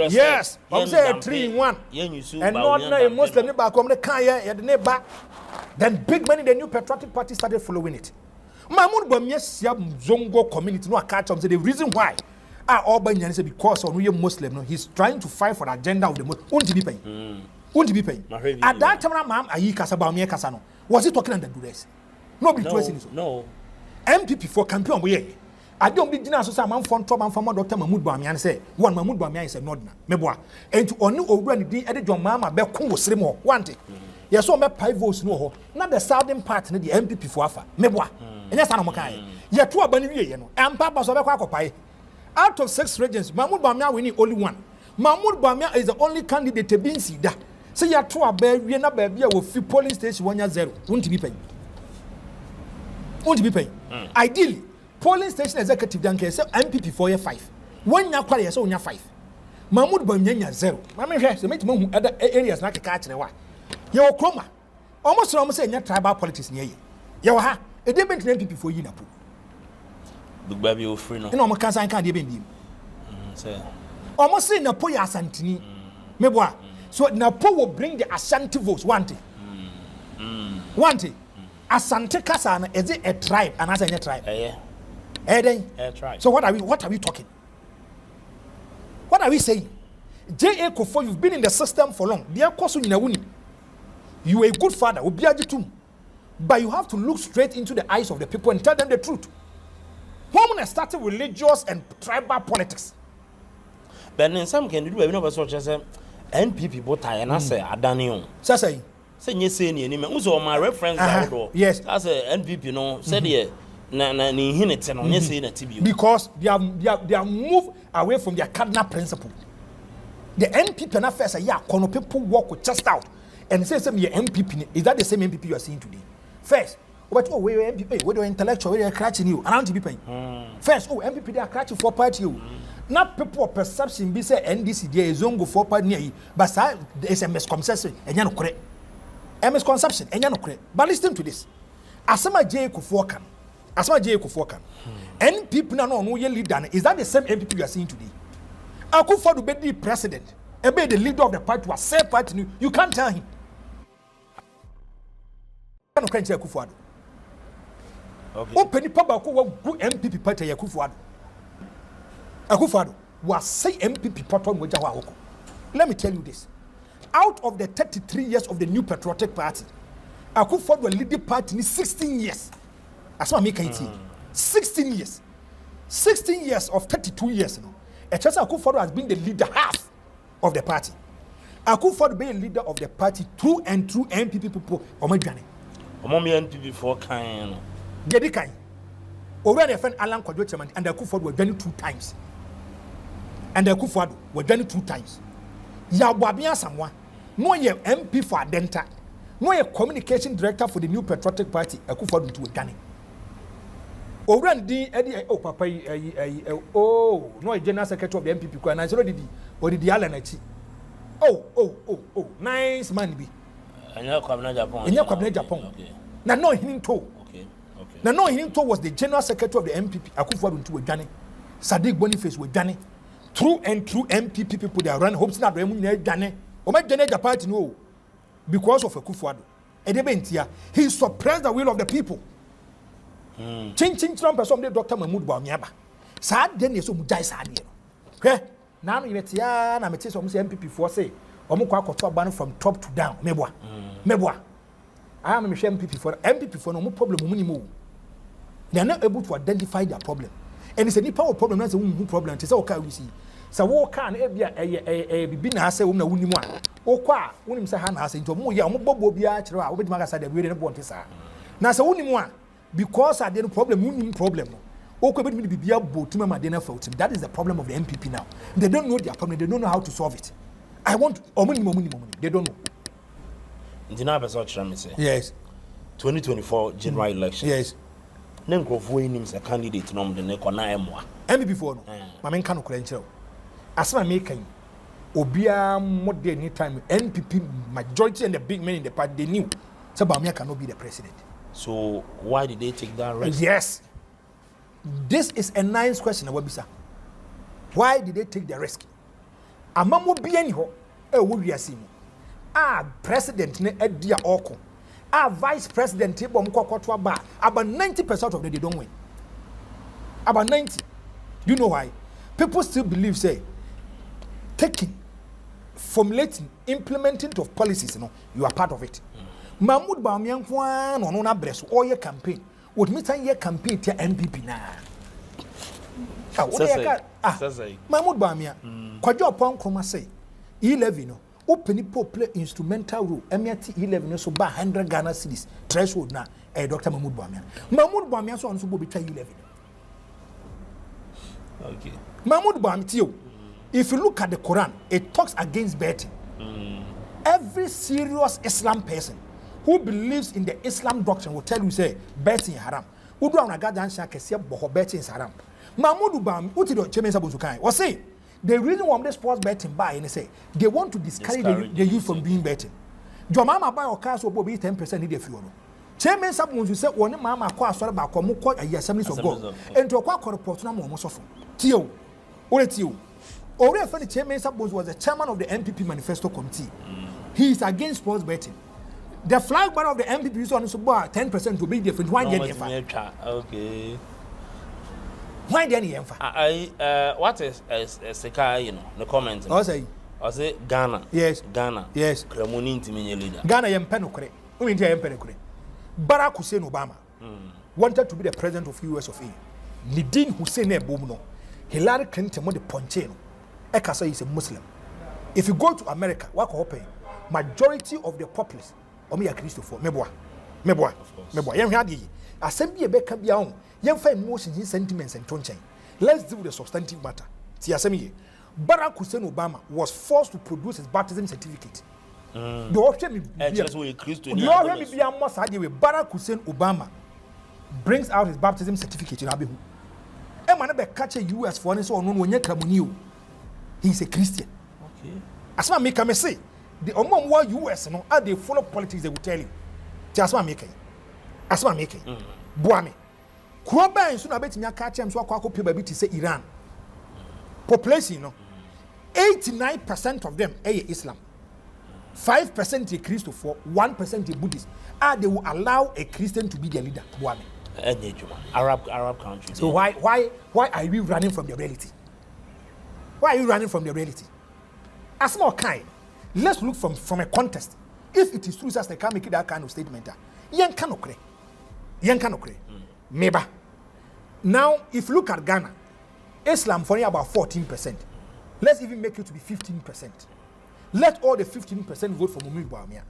Yes, I'm saying 3 in 1. And Northerner a Muslim back on the Kaya and the neighbor. Then big money, the new patriotic party started following it. Mahmoud Bamia Siam Zongo community no catch up. The reason why all Banyan say because of real Muslim, no, he's trying to fight for the agenda of the Muslim. Won't be paying. Won't be paying. At that time, Mam Ayi Kasabamia Kasano. Was he talking under duress? Nobody trusting it. No. MPP for campaign we. I don't be dinner so some man from Dr. Mahmoud Bamia say one Mahmoud Bamia is a Northerner. Meboa. And to only over the edit your mama be Congo Sremo. Want it. Yes, so me 5 votes no ho. Not the southern part the MPP for afa. Meboa. And yes, I'm okay. Yet to abani we no. And Papa so be kwa kopai. Out of 6 regions, Mahmoud Bawumia winning only 1. Mahmoud Bawumia is the only candidate to be in Sida. Say ya to abe we na baby a wo fi polling station 1-0. Won't be paying. Won't be paying. Ideally, polling station executive dan say NPP 4 year 5. When ya kware say onya 5. Mahmoud Bawumia 0. Mama hwe say metima hu other areas na keka akere wa. Ye wo kroma. Almost say nya tribal politics nye ye. Ye wo ha. E dey bent NPP 4 yi na po. Big baby o free no. Ina mo kan san kan dey bent bi. Say. Almost say na po ya asantini. Meboa. So Napo will bring the Ashanti votes. One thing. Asante Kasana, is it a tribe? And as a tribe? Yeah. Tribe. So what are we talking? What are we saying? J.A. Kuffour, you've been in the system for long. You are a good father, but you have to look straight into the eyes of the people and tell them the truth. Women started religious and tribal politics. But in some can do a such NPP bota and I say Adanion. Say you say any so my reference yes, as a NPP no said ye na hinit and on say na TB because they are moved away from their cardinal principle. The NPP na first say kono people walk with chest out and say some your NPP is that the same NPP you are seeing today? First, what we NPP we do intellectual we are crashing you around to be paying. First, MPP they are crashing for party you. Not people perception be say NDC there is zongo for part near but there is a misconception and you correct. A misconception and you correct. But listen to this. Asama J. Kuffour can. NPP no ye leader. Is that the same NPP you are seeing today? Kuffour be the president. Be the leader of the party was say party. You can't tell him. No can't tell Kuffour. Okay. Open papa ko good MPP party ya Kuffour. Kuffour was say MPP patron moja wa hoko. Let me tell you this. Out of the 33 years of the New Patriotic Party, Kuffour was leading party in 16 years. That's what I make it. 16 years. 16 years of 32 years. A chance Kuffour has been the leader half of the party. Kuffour being leader of the party through and through NPP people. Omejane. NPP 4 kind. Gedi kind. Over the friend Alan Kwadwo Chairman and Kuffour were done 2 times. And Kuffour were done 2 times. Ya wabia someone. No ye MP for Adenta. No ye communication director for the New Patriotic Party. Kuffour to Ghana. Already Eddie papa no general secretary of the NPP and I already did the Alan nice man be. And your cabinet Japan. Okay. Now no him to. Okay. Now no him to was the general secretary of the NPP. Kuffour to Ghana. Sadiq Boniface with Ghana. Through and through MPP people they run hopes not Ghana. Ghana party no because of Kuffour. He suppressed the will of the people. Chin Trump person de Dr. Mahmoud Bawumia ba. Sad den yeso mujai sad ye. Hwe na no yetia na mete so mo MPP for say omo kwa akoto ban from top to down meboa. I am MPP for no problem mu ni mo. They are not able to identify their problem. And it's a nipa problem na say who problem te say okay we see. So wo ka na e bia bibi na ase wo na wuni mu a. Wo kwa wonim say ha na ase nto mo ye omo bobo bia kire a wo be maka say da we ne bonte sa. Na say wuni mu a because I didn't problem. That is the problem of the NPP now. They don't know their problem. They don't know how to solve it. I want money. They don't know. Yes. 2024 general election. Yes. Kuffour names a candidate nom the NPP for no. Mama can credential. As my making Obia more than any time NPP majority and the big men in the party they knew Bawumia cannot be the president. So why did they take that risk? Yes. This is a nice question, Wabisa. Why did they take the risk? Amamo bienho president ne edia oko. Vice president about 90% of them they don't win. About 90. You know why? People still believe say taking, formulating, implementing of policies, you are part of it. Mahmoud Bawumia no na breast or your campaign. What me say your campaign to NPP na. Mahmoud Bawumia. Kwajo upon kroma say 11 no. Open play instrumental role. Emiati 11 so ba 100 Ghana cedis threshold na Dr. Mahmoud Bawumia. Mahmoud Bawumia so on so be try 11. Okay. Mahmoud Bawumia, if you look at the Quran, it talks against betting. Every serious Islam person who believes in the Islam doctrine will tell you say betting is haram. Who do na gadan sha kese boho betting is haram. Mahmoud Bawumia, what did Chairman Sabuzu kai? Was say the reason why the sports betting buy and say they want to discourage the youth from doing betting. Jo mama buy or car so be 10% need the fuel. Chairman Sabuzu say one mama kwa asore ba kwa mo kwa Assemblies of God. Ento kwa report na mo so fo. Tio. Ore tio. Ore for the Chairman Sabuzu was the chairman of the NPP manifesto committee. He is against sports betting. The flag banner of the NPP is on so 10% to be different. Why get okay. Why then you what is Seka, you know, the comment? I say Ghana. Yes. Ghana. Yes. Kremuni intimate leader. Ghana yempenokre. Who inti yempenokre. Barack Hussein Obama wanted to be the president of US of A. Lidin Hussein Ebomno. Hillary Clinton mo the ponche no. Ekasa is a Muslim. If you go to America, what can happen? Majority of the populace omi ya Christopher meboa. Yem hadi. Assembly ebeka bia on. Yem fa emotions, sentiments and tonchen. Let's deal with the substantive matter. See assembly. Barack Hussein Obama was forced to produce his baptism certificate. The option me Barack Hussein Obama brings out his baptism certificate in Abihu. E man be catch US for so no wonye kramuni. He's a Christian. Okay. As ma make say the omom US no are they follow politics they will tell you. Just ma make. As ma make. Boame. Kuroba enso na betimi aka chem so akwa akopia baby to say Iran. Population no 89% of them are Islam. 5% are Christopher, 1% are Buddhist. They will allow a Christian to be their leader. Arab countries. So why are we running from the reality? Why are you running from the reality? As more kind, let's look from a context. If it is true as they can make that kind of statement, yen cannot create. Maybe. Now, if you look at Ghana, Islam for about 14%. Let's even make it to be 15%. Let all the 15% vote for Mahmoud Bawumia.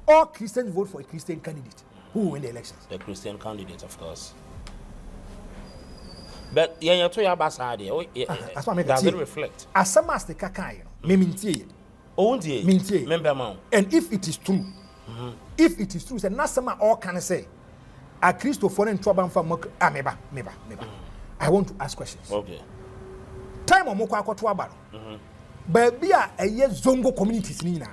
All Christians vote for a Christian candidate who will win the elections. The Christian candidate, of course. But yeah, to your basade. Does it reflect? As some as the kakai, me mintie. Oh dear. Mintie. Member man. And if it is true, say not some all can say. A Christopher and trouble from meba. I want to ask questions. Okay. Time on Moko Akoto Abaro. But be a Zongo communities Nina.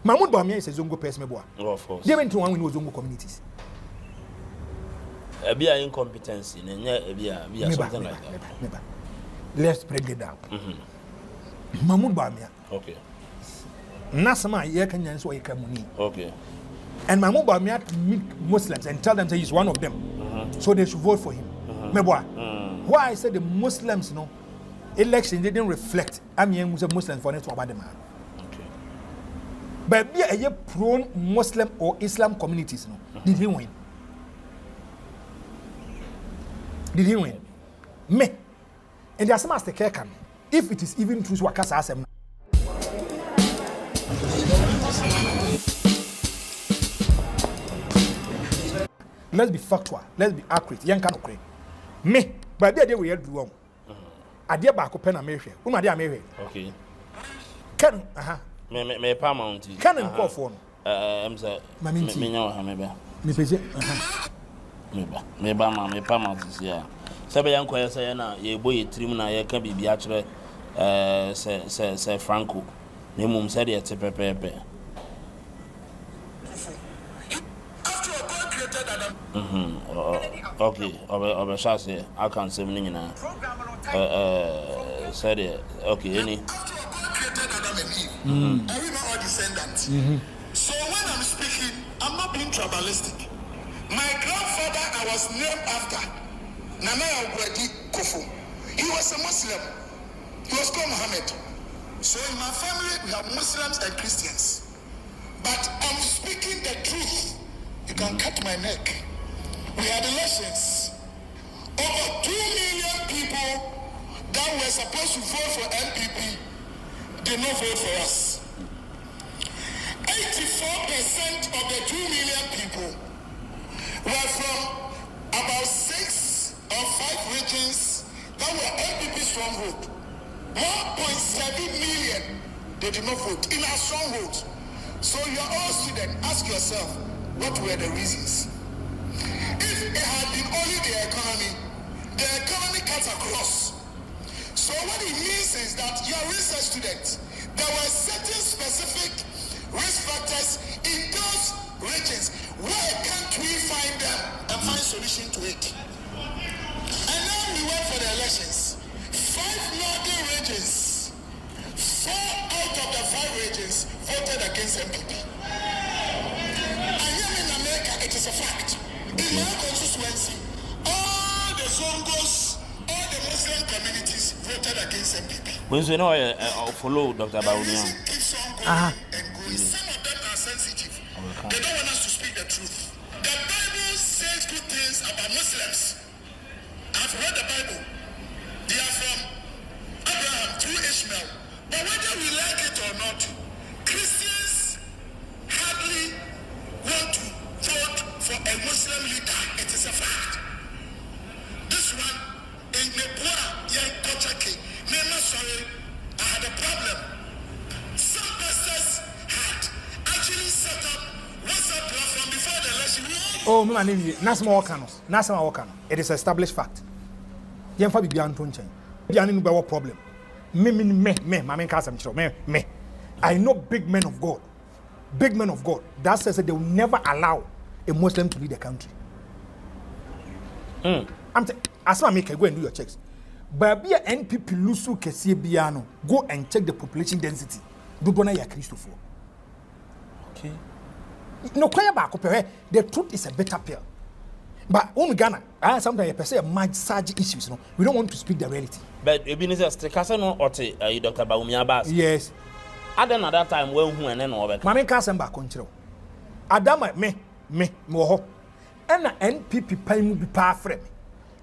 Mahmoud Bawumia is a Zongo person. Of course. They went to one with Zongo communities. Be an incompetency, and something like that. Let's break it down. Mahmoud Bawumia. Okay. Nasama Yekan so Yekamuni. Okay. And Mahmoud Bawumia meet Muslims and tell them that he's one of them. So they should vote for him. Why I said the Muslims no election didn't reflect. I'm young Muslims for next about them. Okay. But be a prone Muslim or Islam communities no. Did he win? Me. And there's some as the care can. If it is even true, what can I say? Let's be factual. Let's be accurate. Young can okay. Me. But the day we had wrong. I dear back open America. My dear America. Okay. Can me paramount. Can call for I'm saying, me know how maybe. Me paramount is here. Sabe yan kwaya say na ye boy trim na ye ka bibia kire se Franco. Ne mum say de tepepepe. Okay, over say I can say me nyina. Said okay, any. Everyone are descendants. So when I'm speaking, I'm not being tribalistic. My grandfather, I was named after Abrony3 Kuffour. He was a Muslim. He was called Muhammad. So in my family, we have Muslims and Christians. But I'm speaking the truth. You can cut my neck. We had elections. Over 2 million people that were supposed to vote for NPP did not vote for us. 84% of the 2 million people were from about 6 or 5 regions that were NPP stronghold. 1.7 million, they did not vote in our strongholds. So you're all students, ask yourself, what were the reasons? If it had been only the economy cuts across. So what it means is that you're research students. There were certain specific risk factors in those regions. Why can't we find them and find solution to it? And now we went for the elections. 5 northern regions, 4 out of the 5 regions voted against NPP. And here in America, it is a fact. In my constituency, all the Zongos, all the Muslim communities voted against NPP. When you know, follow Dr. Baumia. Keeps on going and going. Some of them are sensitive. They don't want us to speak the truth. The Bible says good things about Muslims. I've read the Bible. They are from Abraham through Ishmael. But whether we like it or not, Christians hardly want to vote for a Muslim leader. It is a fact. This one, in Nepal, young Kochaki, Mema, sorry, I had a problem. Some pastors had actually set up WhatsApp platform before the election. Oh, Nasma Wakano. It is established fact. Yemfa bibi antonchen. Bibi no be problem. Me. I know big men of God. Big men of God. That says that they will never allow a Muslim to lead the country. As I make go and do your checks. But be a NPP lusu kesi biano. Go and check the population density. Do bona ya Christopher. Okay. No kwaya ba ko the truth is a better pill. But on Ghana, sometimes you say a massage issues. No, we don't want to speak the reality. But Ebenezer Stekasa no ote Dr. Baumia Bas. Yes. At that time when who and then over. Mame Kasem ba control. Adama me ho. And NPP pay mu bi pa frame.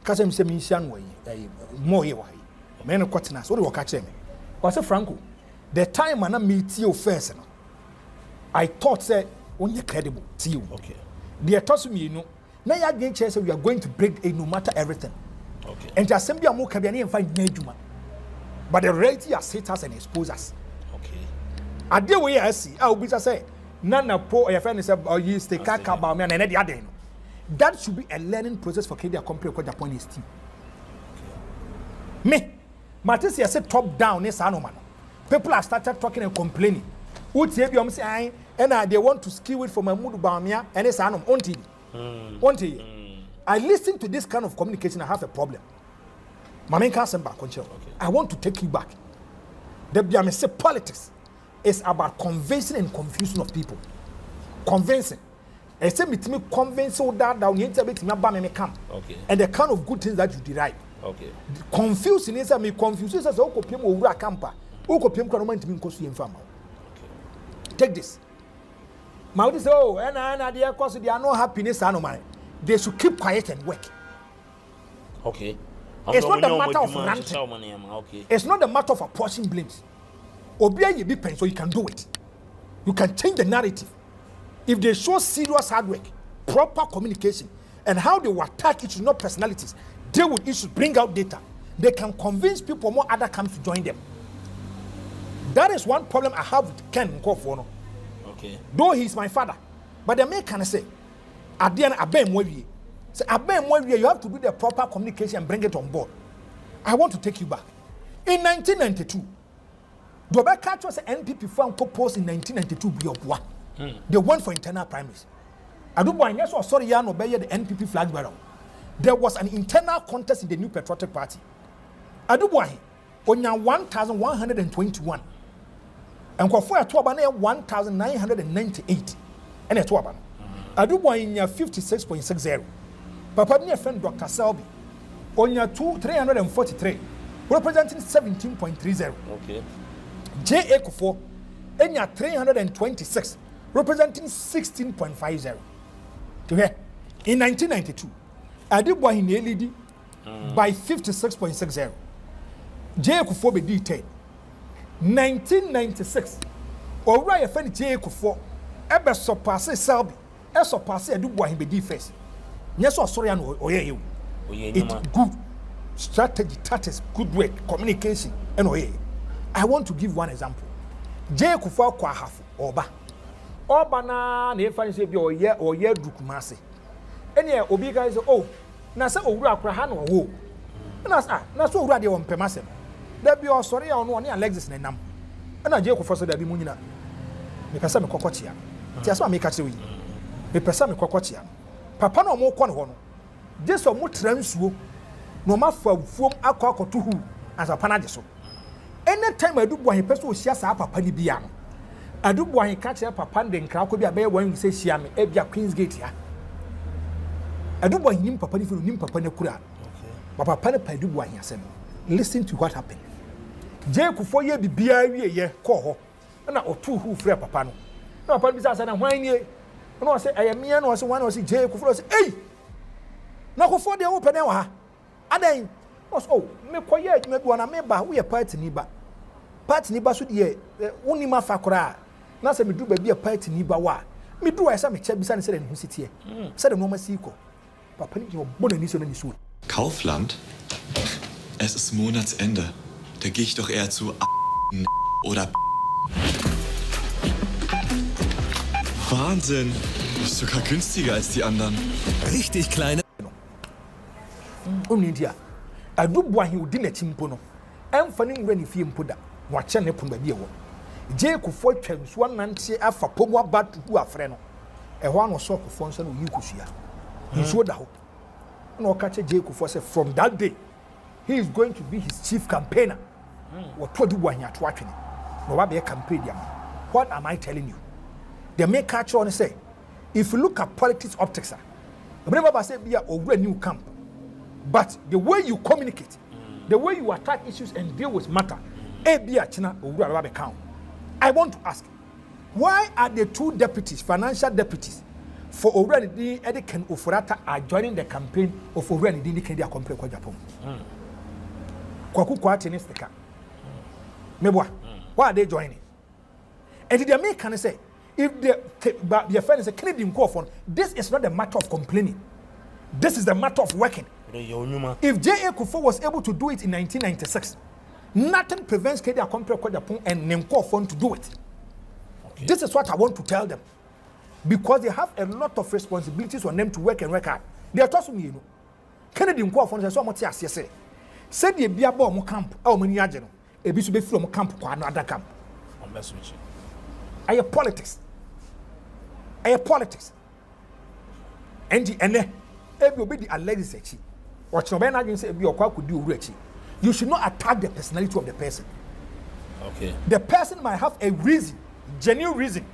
Kasem se mi nsian wo yi mo ye wo yi. Me no kwatena so de wo ka kire me. Was Franco. The time na meet you first no. I thought say only credible to you. Okay. The toss me no. Now you again say we are going to break a no matter everything. Okay. And to assembly more can be and find Nejuma. But the reality has hit us and exposed us. Okay. I deal with I see. I will be say Nana po your friend is or you stay kaka about me and the other. That should be a learning process for Kenya company because Japan is team. Me, Matisse said top down is man. People have started talking and complaining. Who tell you say and they want to skew it from a mood Bamia and it's anom onti. I listen to this kind of communication, I have a problem. I want to take you back. The say politics is about convincing and confusing of people. Convincing. I say me convince so that you come. Okay. And the kind of good things that you derive. Okay. Confusing is me confuses as take this. Maudi say, oh, and they cause they are no happiness, they should keep quiet and work. Okay. It's not the matter of ranting. Okay. It's not the matter of apportioning blames. Obia you be pen, so you can do it. You can change the narrative. If they show serious hard work, proper communication, and how they will attack issues, not personalities, deal with issues, bring out data, they can convince people more other camps to join them. That is one problem I have with Ken Kuffour. Okay. Though he's my father, but the man can say, at the end, you have to do the proper communication and bring it on board. I want to take you back. In 1992, the Obeka was an NPP fan proposed in 1992. They went for internal primaries. I don't know why sorry, the NPP flag bearer. There was an internal contest in the New Patriotic Party. I don't know why. On 1,121. And Kuffour at 1,998. And at Tuaban. I do buy in 56.60. Papa near friend Dr. Selby on your 343, representing 17.30. Okay. J.A. Kuffour in your 326, representing 16.50. In 1992, I did buy in LED by 56.60. J.A. Kuffour be detailed. 1996, or friend J.A. Kuffour, ever surpassed Selby. Eso passe do boy be first. Yes, or sorry, and you. It's good strategy, tactics, good work, communication, and I want to give one example. Jay Kuffour Kwahafu, Oba na nefa say bi oye dukumase. Ene obi guys oh, na say owura akra na wo. Na so owura de won pemasem. Da bi o sori ya ono ne Alexis na nam. Na Jay Kuffour so da bi munyina. Me pesa me kokochia. Ti aso me ka kire wi. Me pesa me kokochia. Papa na omo kɔ ne ho no. Jesu mo transuo. No ma fa fuom akɔ hu asapa na so. Anytime adubu ahe pesa o hia sa papa ni bia no. Adubu ahe ka kire papa de nkra ko bia be wan se hia me e bia Queen's Gate ya. Adubu ahe nim papa ni fi nim papa na kura. Papa na pa adubu ahe asem. Listen to what happened. Jay Kuffour ye bibia wie ye kɔ ho. Na otu hu frɛ papa no. Na papa bi sa na hwan nie. No say ayamia no say one say Jay Kuffour say hey. Na Kuffour de wo pɛ na wa ha. Adan. Oh, me koye adwuma bi wana me ba wo ye party ni ba. Party ni ba so de woni ma fa kora. Na say me du ba bi e party ni ba wa. Me du wa say me che bi sa ne say ne hu sitie. Say de no ma si ko. Papa ni yo bona ni so na ni so. Kaufland? Es ist Monatsende. Da gehe ich doch eher zu oder Wahnsinn! Ist sogar günstiger als die anderen. Richtig kleine. India. Adubu ahi odi na chimpo no. Emfa ne ngura ni fie mpo da. Wa che ne pon ba bi ewo. Jay Kuffour twamso nante afa pomu abatu hu afre no. Eho ano so Kuffour nso no yi kusua. Nso da ho. Na o ka che Jay Kuffour say from that day he is going to be his chief campaigner. What to do when you are watching? No, what be a campaign? What am I telling you? The main catch on say, if you look at politics optics, remember I said be a new camp, but the way you communicate, the way you attack issues and deal with matter, be a China or count. I want to ask, why are the two deputies, financial deputies, for Abrony3 Ediken Ofurata are joining the campaign of Abrony3 Kenya campaign for Japan? Kwaku kwa tenistika. Mebwa. Why are they joining? And the Americans say, if the friend is a Canadian Kuffour, this is not a matter of complaining. This is the matter of working. If J.A. Kuffour was able to do it in 1996, nothing prevents Canadian Company Japan and Kuffour to do it. Okay. This is what I want to tell them. Because they have a lot of responsibilities on them to work and work hard. They are tossing me, you know. Canadian Kuffour is so much as said the Biabo mo camp, oh many agent, a bit be from camp to another camp. I politics. Politics. And the will be the Alexis. What no man against be or could do rich. You should not attack the personality of the person. Okay. The person might have a reason, genuine reason.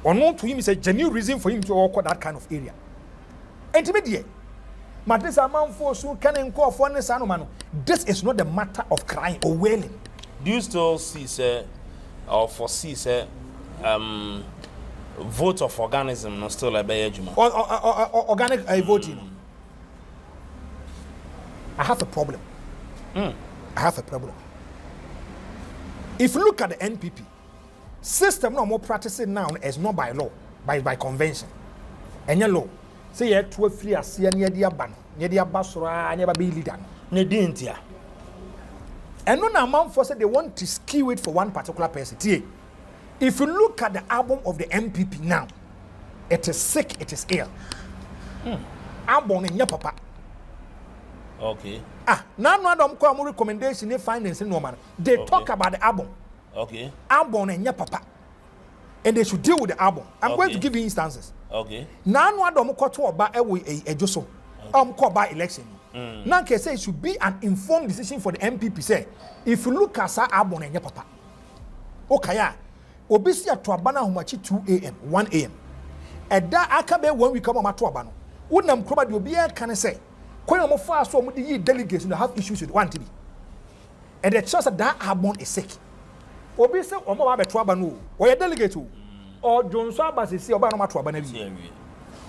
Or not to him is a genuine reason for him to walk that kind of area. Intermediate. This is not the matter of crying or wailing. Do you still see, sir, or foresee, sir, vote of organism not still a bayajuma? Organic voting. I have a problem. I have a problem. If you look at the NPP, system no more practicing now is not by law, by convention. And your law. Say you to free as near the ban, near the basura, never be leader. Nedintia. And no amount for say they want to skew it for one particular person. If you look at the album of the NPP now, it is sick, it is ill. Album in your papa. Okay. Now no come recommendation they findings in normal. They talk about the album. Okay. Album in your papa. And they should deal with the album. I'm going to give you instances. Okay. Now no adam ko to oba a joso. Ko by election. Now can say it should be an informed decision for the MPP say if you look at sa album in your papa. Okay. Obisi to abana humachi 2 a.m. 1 a.m. And that akabe when we come on to abano. Wouldn't kroba the obi can say when mo fa so mo the delegates who have issues with one to be. And the chance that album is sick. Obi say omo ba beto abano o ye delegate or Johnson Abbas see oba no mato abana bi.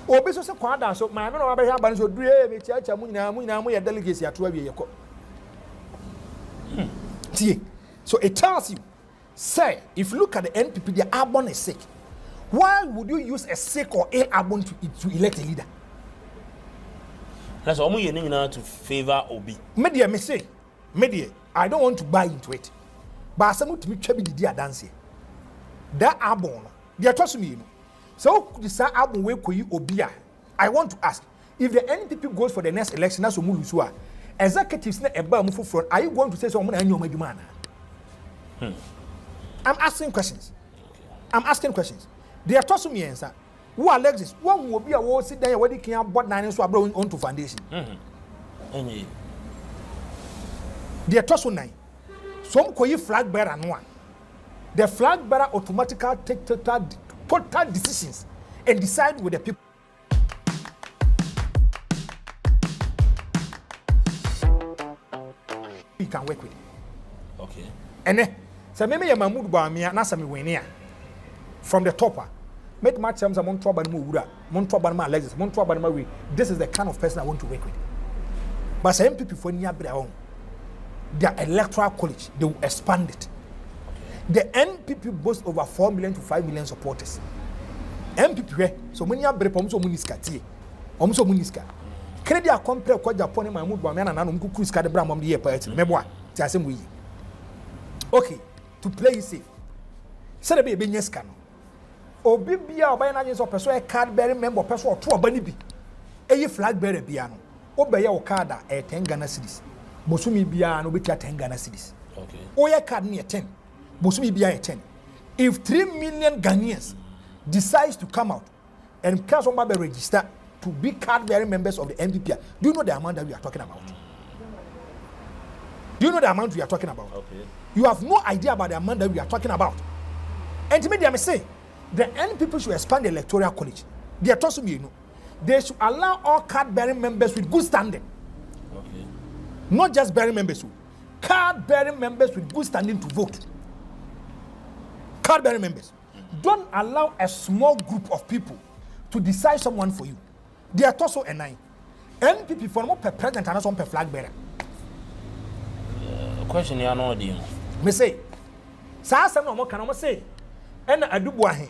Obi so se kwada so ma me no ba hia abana so dure be chiacha mu nyina mo ye delegates ato awie ye ko. So it tells you, say, if you look at the NPP, the album is sick. Why would you use a sick or ill album to elect a leader? That's all you need to favor Obi. Media me say, media, I don't want to buy into it. But some to me chabi di dance. That album, they are tossing me. So this album we koyi Obia. I want to ask, if the NPP goes for the next election, that's Omulusua, executives na eba mu front, are you going to say so I'm asking questions. I'm asking questions. They are tossing me answer. Who Alexis? One will be a war sit there where they can bought 9 so abroad onto foundation. They are tossing 9. Some call you flag bearer and one. The flag bearer automatically take total decisions and decide with the people. You can work with. Okay. And then, so maybe you Mahmoud Bawumia na sami wenia from the topper. Make my terms a Montreal Banmura, Montreal Banma Alexis, Montreal Banma. This is the kind of person I want to work with. But some people for near their own, their electoral college, they will expand it. The NPP boasts over 4 million to 5 million supporters. NPP, so many are brepom so muniska tea, so muniska. Credit a compare kwa Japan Mahmoud Bawumia na nanu mkuku iska de bram the year party. Meboa, tiasem we. Okay, to play it safe. Say the baby nyeska no. Obi bia oba na nyeso person e card bearing member person oto oba ni bi. Eye flag bearer bia no. Oba ye o card a 10 Ghana cedis. Bosumi bia no betia 10 Ghana cedis. Okay. Oye card ni 10. Bosumi bia 10. If 3 million Ghanaians decides to come out and cast on be register to be card bearing members of the NPP, do you know the amount that we are talking about? Do you know the amount we are talking about? Okay. You have no idea about the amount that we are talking about. And to me, they may say, the NPP should expand the electoral college. They are tossing me, they should allow all card-bearing members with good standing. Okay. Not just bearing members, card-bearing members with good standing to vote. Card-bearing members. Don't allow a small group of people to decide someone for you. They are tossing a 9. NPP for more per president and also per flag bearer. Question you know the me say sa asem no mo kan mo say and adubuahe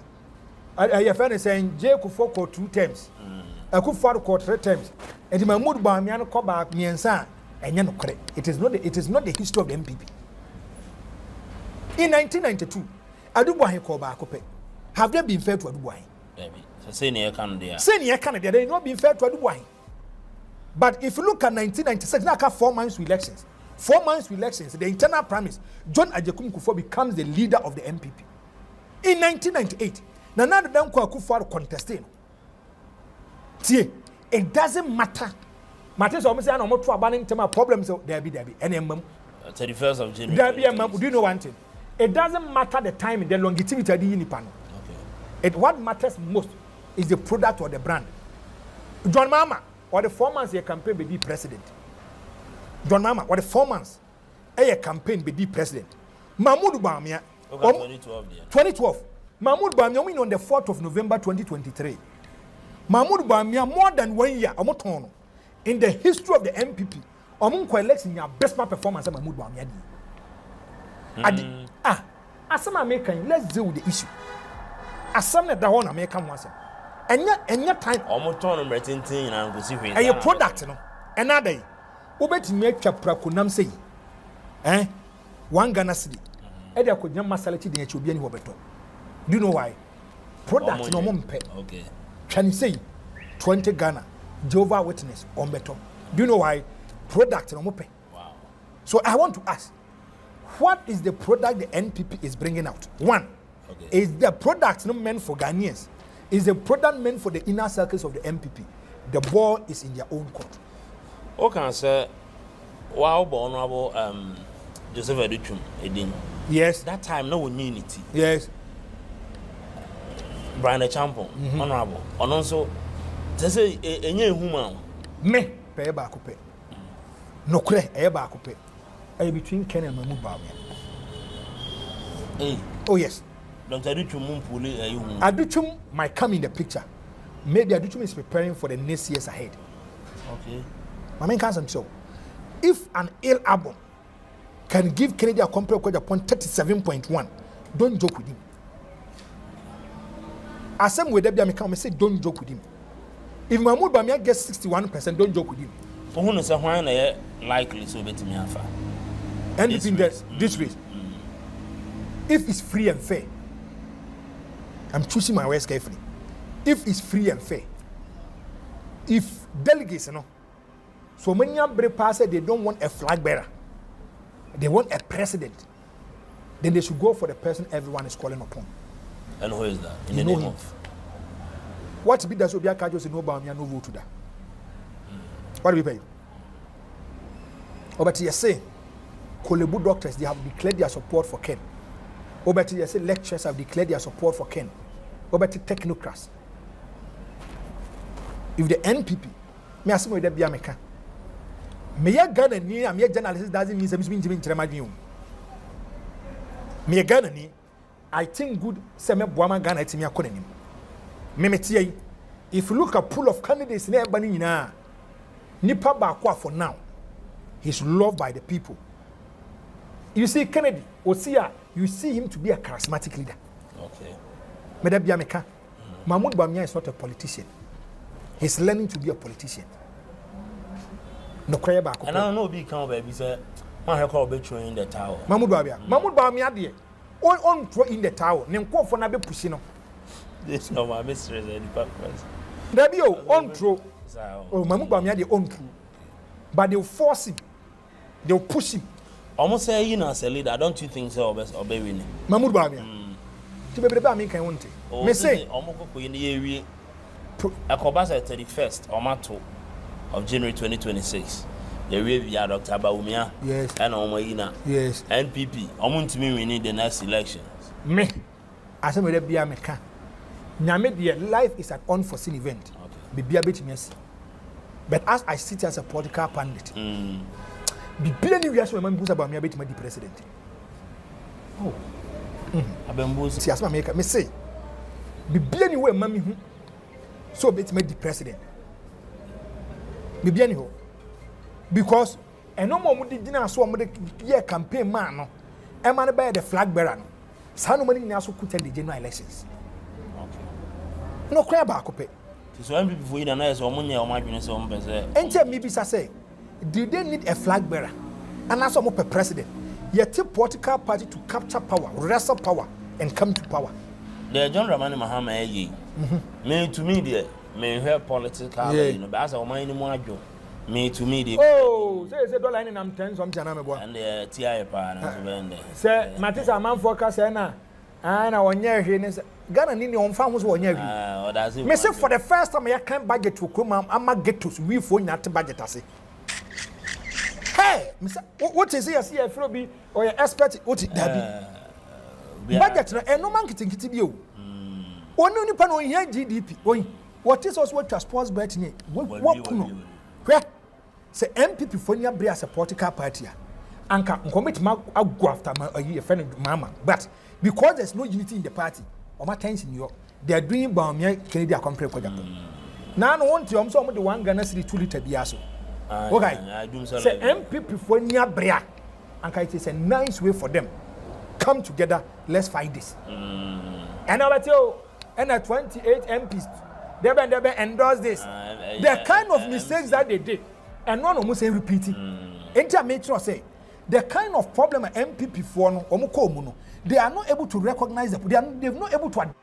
your friend is saying Kuffour ko 2 terms Kuffour ko 3 terms and Mahmoud Bawumia no ko back miensa enye no kore. It is not the history of the NPP. In 1992 adubuahe ko back pe. Have they been fair to adubuahe? Baby, so say near Canada. Say near Canada, they not been fair to adubuahe. But if you look at 1996, now 4 months to elections. 4 months to elections, the internal premise, John Ajekum Kuffour becomes the leader of the NPP. In 1998, Nana Danko Kuffour contesting. See, it doesn't matter. Matters almost an almost abandoning to my problems. So there be, and 31st of January. There be a do you know one thing? It doesn't matter the time, the longevity of the panel. Okay. What matters most is the product or the brand. John Mahama or the 4 months your campaign will be president. John Mahama, what the 4 months a campaign be president. Mahmoud Bawumia 2012. Mahmoud Bawumia win on the 4th of November 2023. Mahmoud Bawumia more than 1 year in the history of the NPP. Among election your best performance Mahmoud Bawumia did. Asama American, let's deal with the issue. Asama that one American was. And yet time a product no another Ubet make chapra kunam say, 1 Ghana cedi. Edia ko nyama salati de echi ni wobeto. Do you know why? Product no mompe. Okay. Can you say 20 Ghana Jehovah Witness on beto? Do you know why? Product no mompe. Wow. So I want to ask, what is the product the NPP is bringing out? One, is the product not meant for Ghanaians? Is the product meant for the inner circles of the NPP? The ball is in their own court. Okay, sir. Wow, honorable Joseph Aduchum Edin. Yes. That time no unity. Yes. Brian Champon, honorable. And also, they say a new human. Me pay back up. No cre e back up. Between Ken and Mahmoud Bawumia. Oh yes. Dr. Aduchum Mumpuli Aduchum might come in the picture. Maybe Aduchum is preparing for the next years ahead. Okay. My main concern so if an ill album can give Kennedy a compare upon 37.1, don't joke with him. As some way there be I say don't joke with him. If Mahmoud Bawumia gets 61%, don't joke with him. For who knows why they likely so bet me afa. NPP this race. If it's free and fair, I'm choosing my words carefully. If it's free and fair, if delegates, so many people say they don't want a flag bearer, they want a president, then they should go for the person everyone is calling upon. And who is that? In you the know name him. of? What be that? So be a casual say no Bawumia no vote to that. What do we pay? But you say, Kolebu doctors they have declared their support for Ken. But you say lecturers have declared their support for Ken. But technocrats. If the NPP, me assume with the Biameka, me a Ghana ni, me a journalist doesn't mean something to me in me a Ghana ni, I think good seme Buama Ghana to me a konenim. Me if you look at pool of candidates in everybody na, nipa bakwa for now, he's loved by the people. You see Kennedy, Osia, you see him to be a charismatic leader. Okay. Me da Biameka, Mahmoud Bawumia is not a politician. He's learning to be a politician. No cry back. And I don't know become baby say man call be throw in the tower. Mahmoud Bawumia dey on throw in the tower. Ne nko for na be pushi no. This no my mistress the purpose. There be on throw. Oh Mahmoud Bawumia dey on throw. But they'll force him. They'll push him. Almost say you know as a leader, don't you think so obey winning? Mahmoud Bawumia. To be I mean can want it. Me say almost ko in the area Akobasa 31st Omato of January 2026. The review Dr. Bawumia. Yes. And Omoyina. Yes. NPP. Omuntimi we need the next elections. Me. I say me dey bia me ka. Nyame dey life is an unforeseen event. Okay. Be bia bit me see. But as I sit as a political pundit. Be bia ni wiase man busa Bawumia bit me di president. Oh. Abembusa. See as me say. Be bia ni we man me hu. So bet me the president. Bibiani ho. Because no more mudi dina so mo de year campaign man no. E man be the flag bearer no. Sa no mani na so kuta the general elections. Okay. No cry back ope. So NPP for you na so mo nya o ma dwene so mo be say. Ente me bisa say, do they need a flag bearer? And also mo pe president. Yet political party to capture power, wrestle power and come to power. The John Ramani Mahama ye. Me to me there, me hear political, you know, but as a man more job. Me to me there. Oh, say dollar in am 10 something na me boy. And the TI pa na so bend. Say Matisa man focus na. Ah na wonye hwe ne Ghana ni on fa ho so wonye hwe. Ah, that's it. Me say for the first time I can budget to come am ghettos we for nyat budget ase. Hey, me say what is here see afro bi or your expert what that be. Budget na no man kitikiti bi o. Oni nipa no here GDP. Oyin. What is also what transport bet ni? What kuno? Where? Say NPP for nya bre as a political party. Anka nkomit ma go after my a friend Mahama. But because there's no unity in the party, or my tension you they are doing Bawumia Kennedy a compare for Japan. Now no want to so the 1 Ghana city 2 liter biaso. Okay. Say NPP for nya bre. Anka it is a nice way for them. Come together, let's fight this. And about you and at 28 MPs, they endorse this. The kind of mistakes that they did, and none of them say repeating. Intermetro say the kind of problem MPP for no, they are not able to recognize them. They're not able to.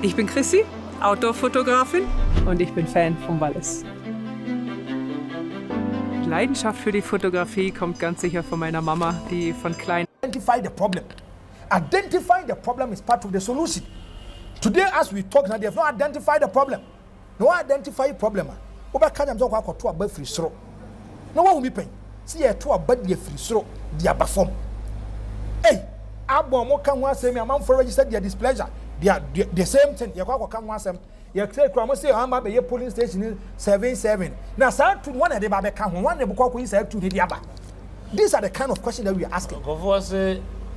Ich bin Chrissy, Outdoor-Fotografin und ich bin Fan von Wallis. Die Leidenschaft für die Fotografie kommt ganz sicher von meiner Mama, die von klein. Identify the problem. Identifying the problem is part of the solution. Today, as we talk now, they have not identified the problem. No identify problem. Oba kanya mzo kwa to aba free soro. No one will be paying. See a to aba the free soro, the aba form. Hey, abo mo kan wa say me am for register their displeasure. They are the same thing. You kwa kan wa say you say kwa mo say am be polling station 77. Now start to one de ba be kan ho one de kwa ko inside to the aba. These are the kind of questions that we are asking. Kuffour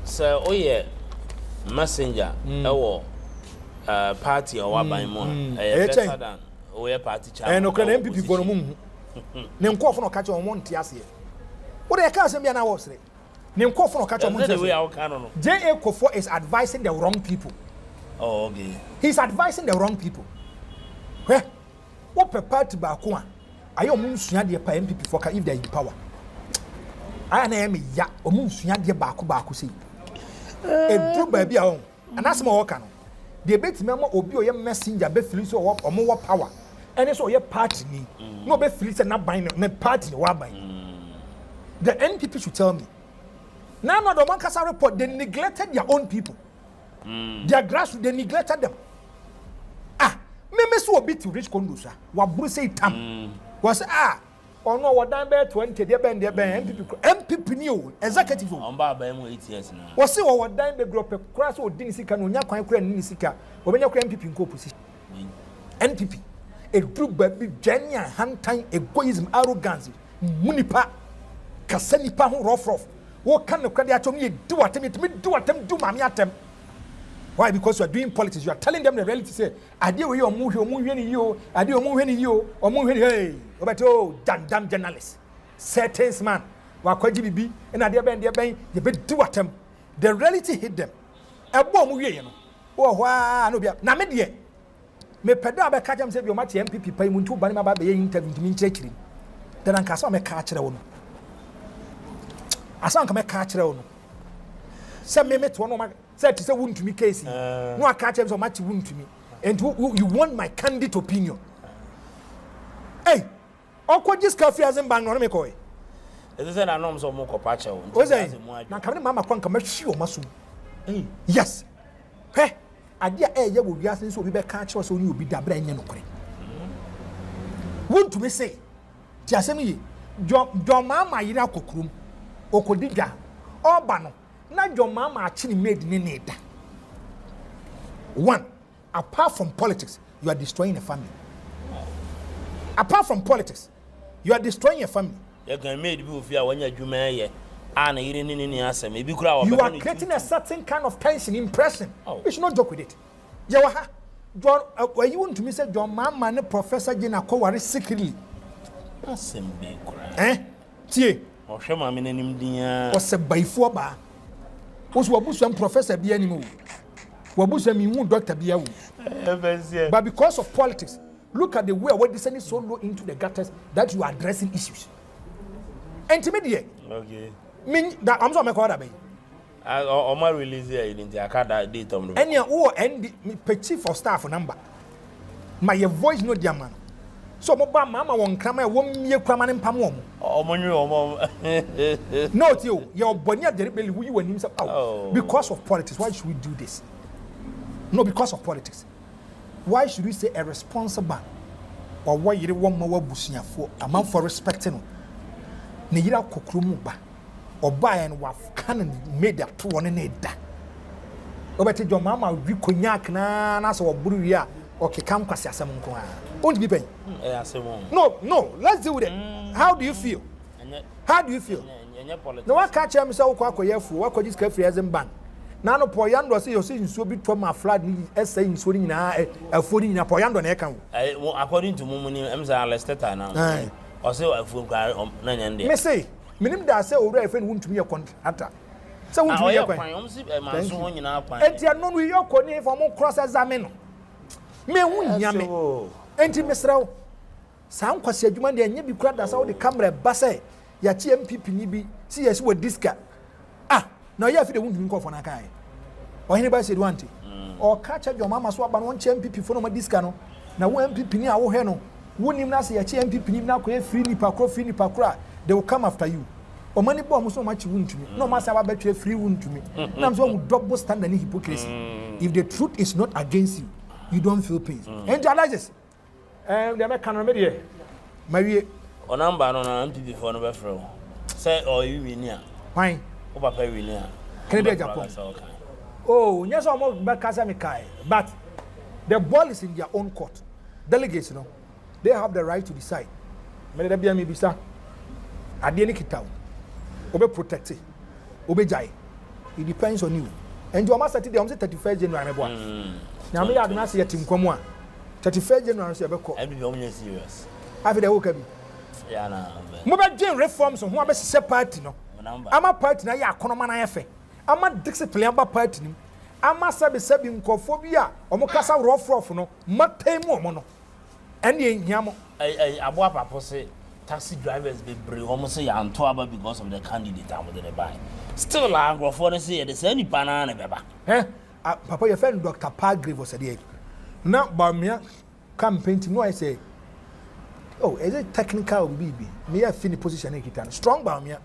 say oh yeah messenger party or waban mo better than we party chairman. And okay MPP for no mu. Ne nko for no catch on one tiase. What dey can say me na was say. Ne nko for no catch on one tiase. The way I can no. Kuffour is advising the wrong people. Oh, okay. He's advising the wrong people. Where? What prepared to Bakua? I almost the NPP for if they're in power. I am ya almost the Baku see. A true baby home. And that's more can. The debate member will be your messenger, be fleece or more power. And it's all your party. No be fleece and not buying no party or buying. The NPP should tell me. Now, no, the Mankasa report, they neglected their own people. Their grassroots, they neglected them. Me so a bit to rich condusa. What Bruce say tam was or no what done bear 20 their band MPP new executive on Baba 8 years now. Was so what done the group of crass or Dinisika no Yakan Nisika or when you MPP in co-position. NPP a group baby genia hand time egoism arrogance munipa kasenipa rough. What kind of credit to me do what me do attempt do mammy attempt. Why? Because you are doing politics. You are telling them the reality. Say, I deal with you, move you, I deal move you, or move hey. But oh, damn journalists, certain man, Wakwaji BB, and I dear Ben, you better do attempt. The reality hit them. A bomb, you know. Oh, why? No, na me dear. Me pedal back catch them say, you might MPP pay Muntu Banima Baby interview to me checking. Then I can't make catch on. I can't make catch on. Some me met one of my. Said to say wound to me case. No I catch him so much wound to me. And you want my candid opinion. Hey, awkward just coffee hasn't banged on me koi. It is an norms of Moko Pacha. Was I? Now come Mama Kwan come show muscle. Yes. Hey, I dear you will be asking so we be catch us so you be the brain no koi. Wound to me say. Jasemi, John Mama Ina Kokrum, Okodiga, or Bano. Not your mama actually made need. One, apart from politics, you are destroying a family. Apart from politics, you are destroying a family. You can make people feel when you're Jumaya and maybe you are creating a certain kind of tension, impression. We should not joke with it. Jawaha, John, where you want to me say your mama and Professor Jena Kowari secretly. That's a big eh? Tie. Or Shema Minim Dia was a by 4 bar. Was Wabusam Professor Bianimu. Wabusam Imu Doctor Biawu. But because of politics, look at the way we're descending so low into the gutters that you are addressing issues. Intermediate. Okay. Mean that I'm so my call. On my release here, in the Akada date on any and petty for staff number. My voice no dear man. So Mama won't come a 1 year cramming in Pamom. No, your Bonia deliberately we were himself out because of politics. Why should we do this? No, because of politics. Why should we say a responsible or why you want more bushia for a man for respecting Nira Kokrumuba or buy and waf cannon made that 2 on a that. Over to your mama, we cognac na so Buria. Okay, come kwasi asamunko. Won't be paying. No, let's deal with it. How do you feel? How do you feel? No one catch him so kwakoyefu, what could this free as ban? Nano poyando say you see so bit from a flat essay in swing na a food in a poyando nekan. According to Mumuni, Emza Lesteta now. Or say I feel Nanyande. May say, Minim da say already friend won't to me a contractor. So won't be a point. And you are not with your corner for more cross examine. Me wunyame enti mesrawo saa nkwasi adwuma de anya bi kura da sa wo de camera ba say ya chi MPP ni bi si yes we diska na ya fi de wundumi nkofo na kai o hene ba say do anti o ka cha jo mama so aba no chi MPP fo no ma diska no na wo MPP ni a wo he no wonim na say ya chi MPP ni na ko e free ni pakro they will come after you o mani bo mo so ma chi wundumi no ma say ba betwe free wundumi na am so double standard ni hypocrisy if the truth is not against you you don't feel pain. And analysis. The American media. Marie. On number no MPP for no befro. Say or you win here. Fine. O papa win here. Canada Japan. Oh, yes, almost back as but the ball is in their own court. Delegates, you know, they have the right to decide. May there be a mibisa. Adieni kitao. Obe protected. Obe jai. It depends on you. And you must say 31st January. Now me had not see a team come one. 31st January say beko. Every serious. After the okay. Yeah na. Mo ba gen reforms on who be party no. Ama party na ya kono na yefe. Ama discipline aba party nim. ama sabi nkofo bi a omo kasa rough no matem omo no ene ehia mo abo apapo say taxi drivers be brave almost say anto aba because of the candidate am dey buy still la agrofo no say the same nipa na na beba papa your friend Dr. Palgrave was there na Bawumia campaign team no I say oh is it technical bibi me ya fini position e kita strong Bawumia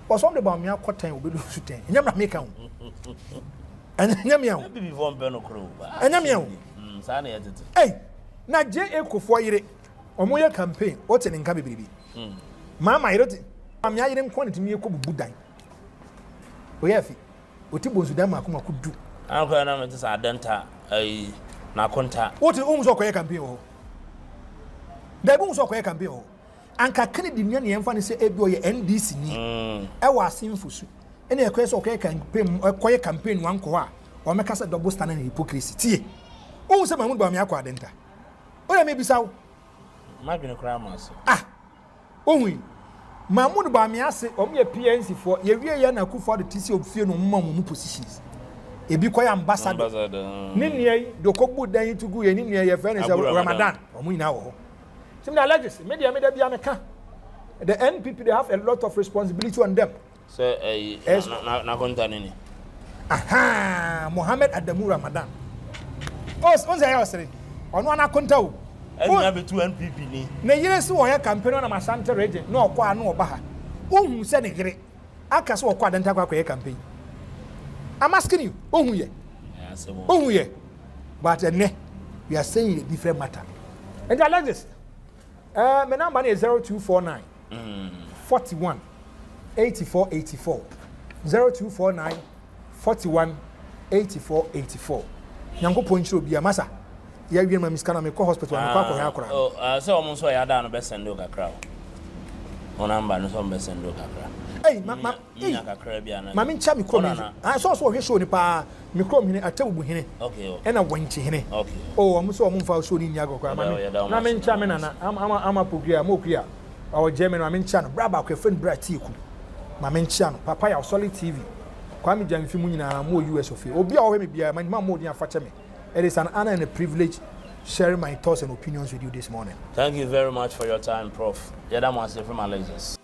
was on the Bawumia quarter obedu suten nyamra make am anyamia bibi von be no kro anyamia sa na yetete na JA Kuffour yire omo ye campaign o te ne nka bebribi mama yire te Bawumia yire nko ne timi ekobubu dan o ye fi oti bonsu dan makoma kudu anko na me te sa adenta na konta what you so koye campaign ho da bu so koye campaign ho anka Kennedy nya ne yemfa ne se ebi o ye NDC ni e wa asimfusu ene ekoye so koye campaign wan ko a o meka se double standard and hypocrisy tie o se Mahmoud Bawumia akwa adenta o ya me bisawo magene kramas ohui Mahmoud Bawumia se o me PNC for ye wie ye na Kuffour de tisi obfie no mu positions ebi koya ambassador ninniye dokogbu dan tugu ye ninniye ye friend say Ramadan omu ina wo sim na legacy media bia meka the NPP they have a lot of responsibility on them so na konta nini Mohammed Adamu Ramadan on say yosere ono na konta o na be 2 NPP ni na yire si wo ya campaign na Asante region na okwa na oba ha ohun se ne yire aka so okwa adanta kwa campaign I'm asking you, but we are saying a different matter. And I like this. My number is 0249 41 84 84. 0249 41 84 84. Nyango point show be a massa. Ya wi ma miskana me ko hospital me kwa akora. So omo so ya da no be send o kakra. O number no so be send o kakra. Mama ncha mi krom so we show ni pa mi krom hene atabubu hene okay ena wanchi hene okay omo so omo fa show ni nya gokwa na me ncha me nana ama pogua ma okua o German ma me ncha no braba kwa friend bra ti ku ma me ncha no papa ya solid TV kwa mi jamfi mu nyina mo US of obi a wo me bia ma mo din afa che me. It is an honor and a privilege sharing my thoughts and opinions with you this morning. Thank you very much for your time, Prof. Yeah, that was from Malaysia.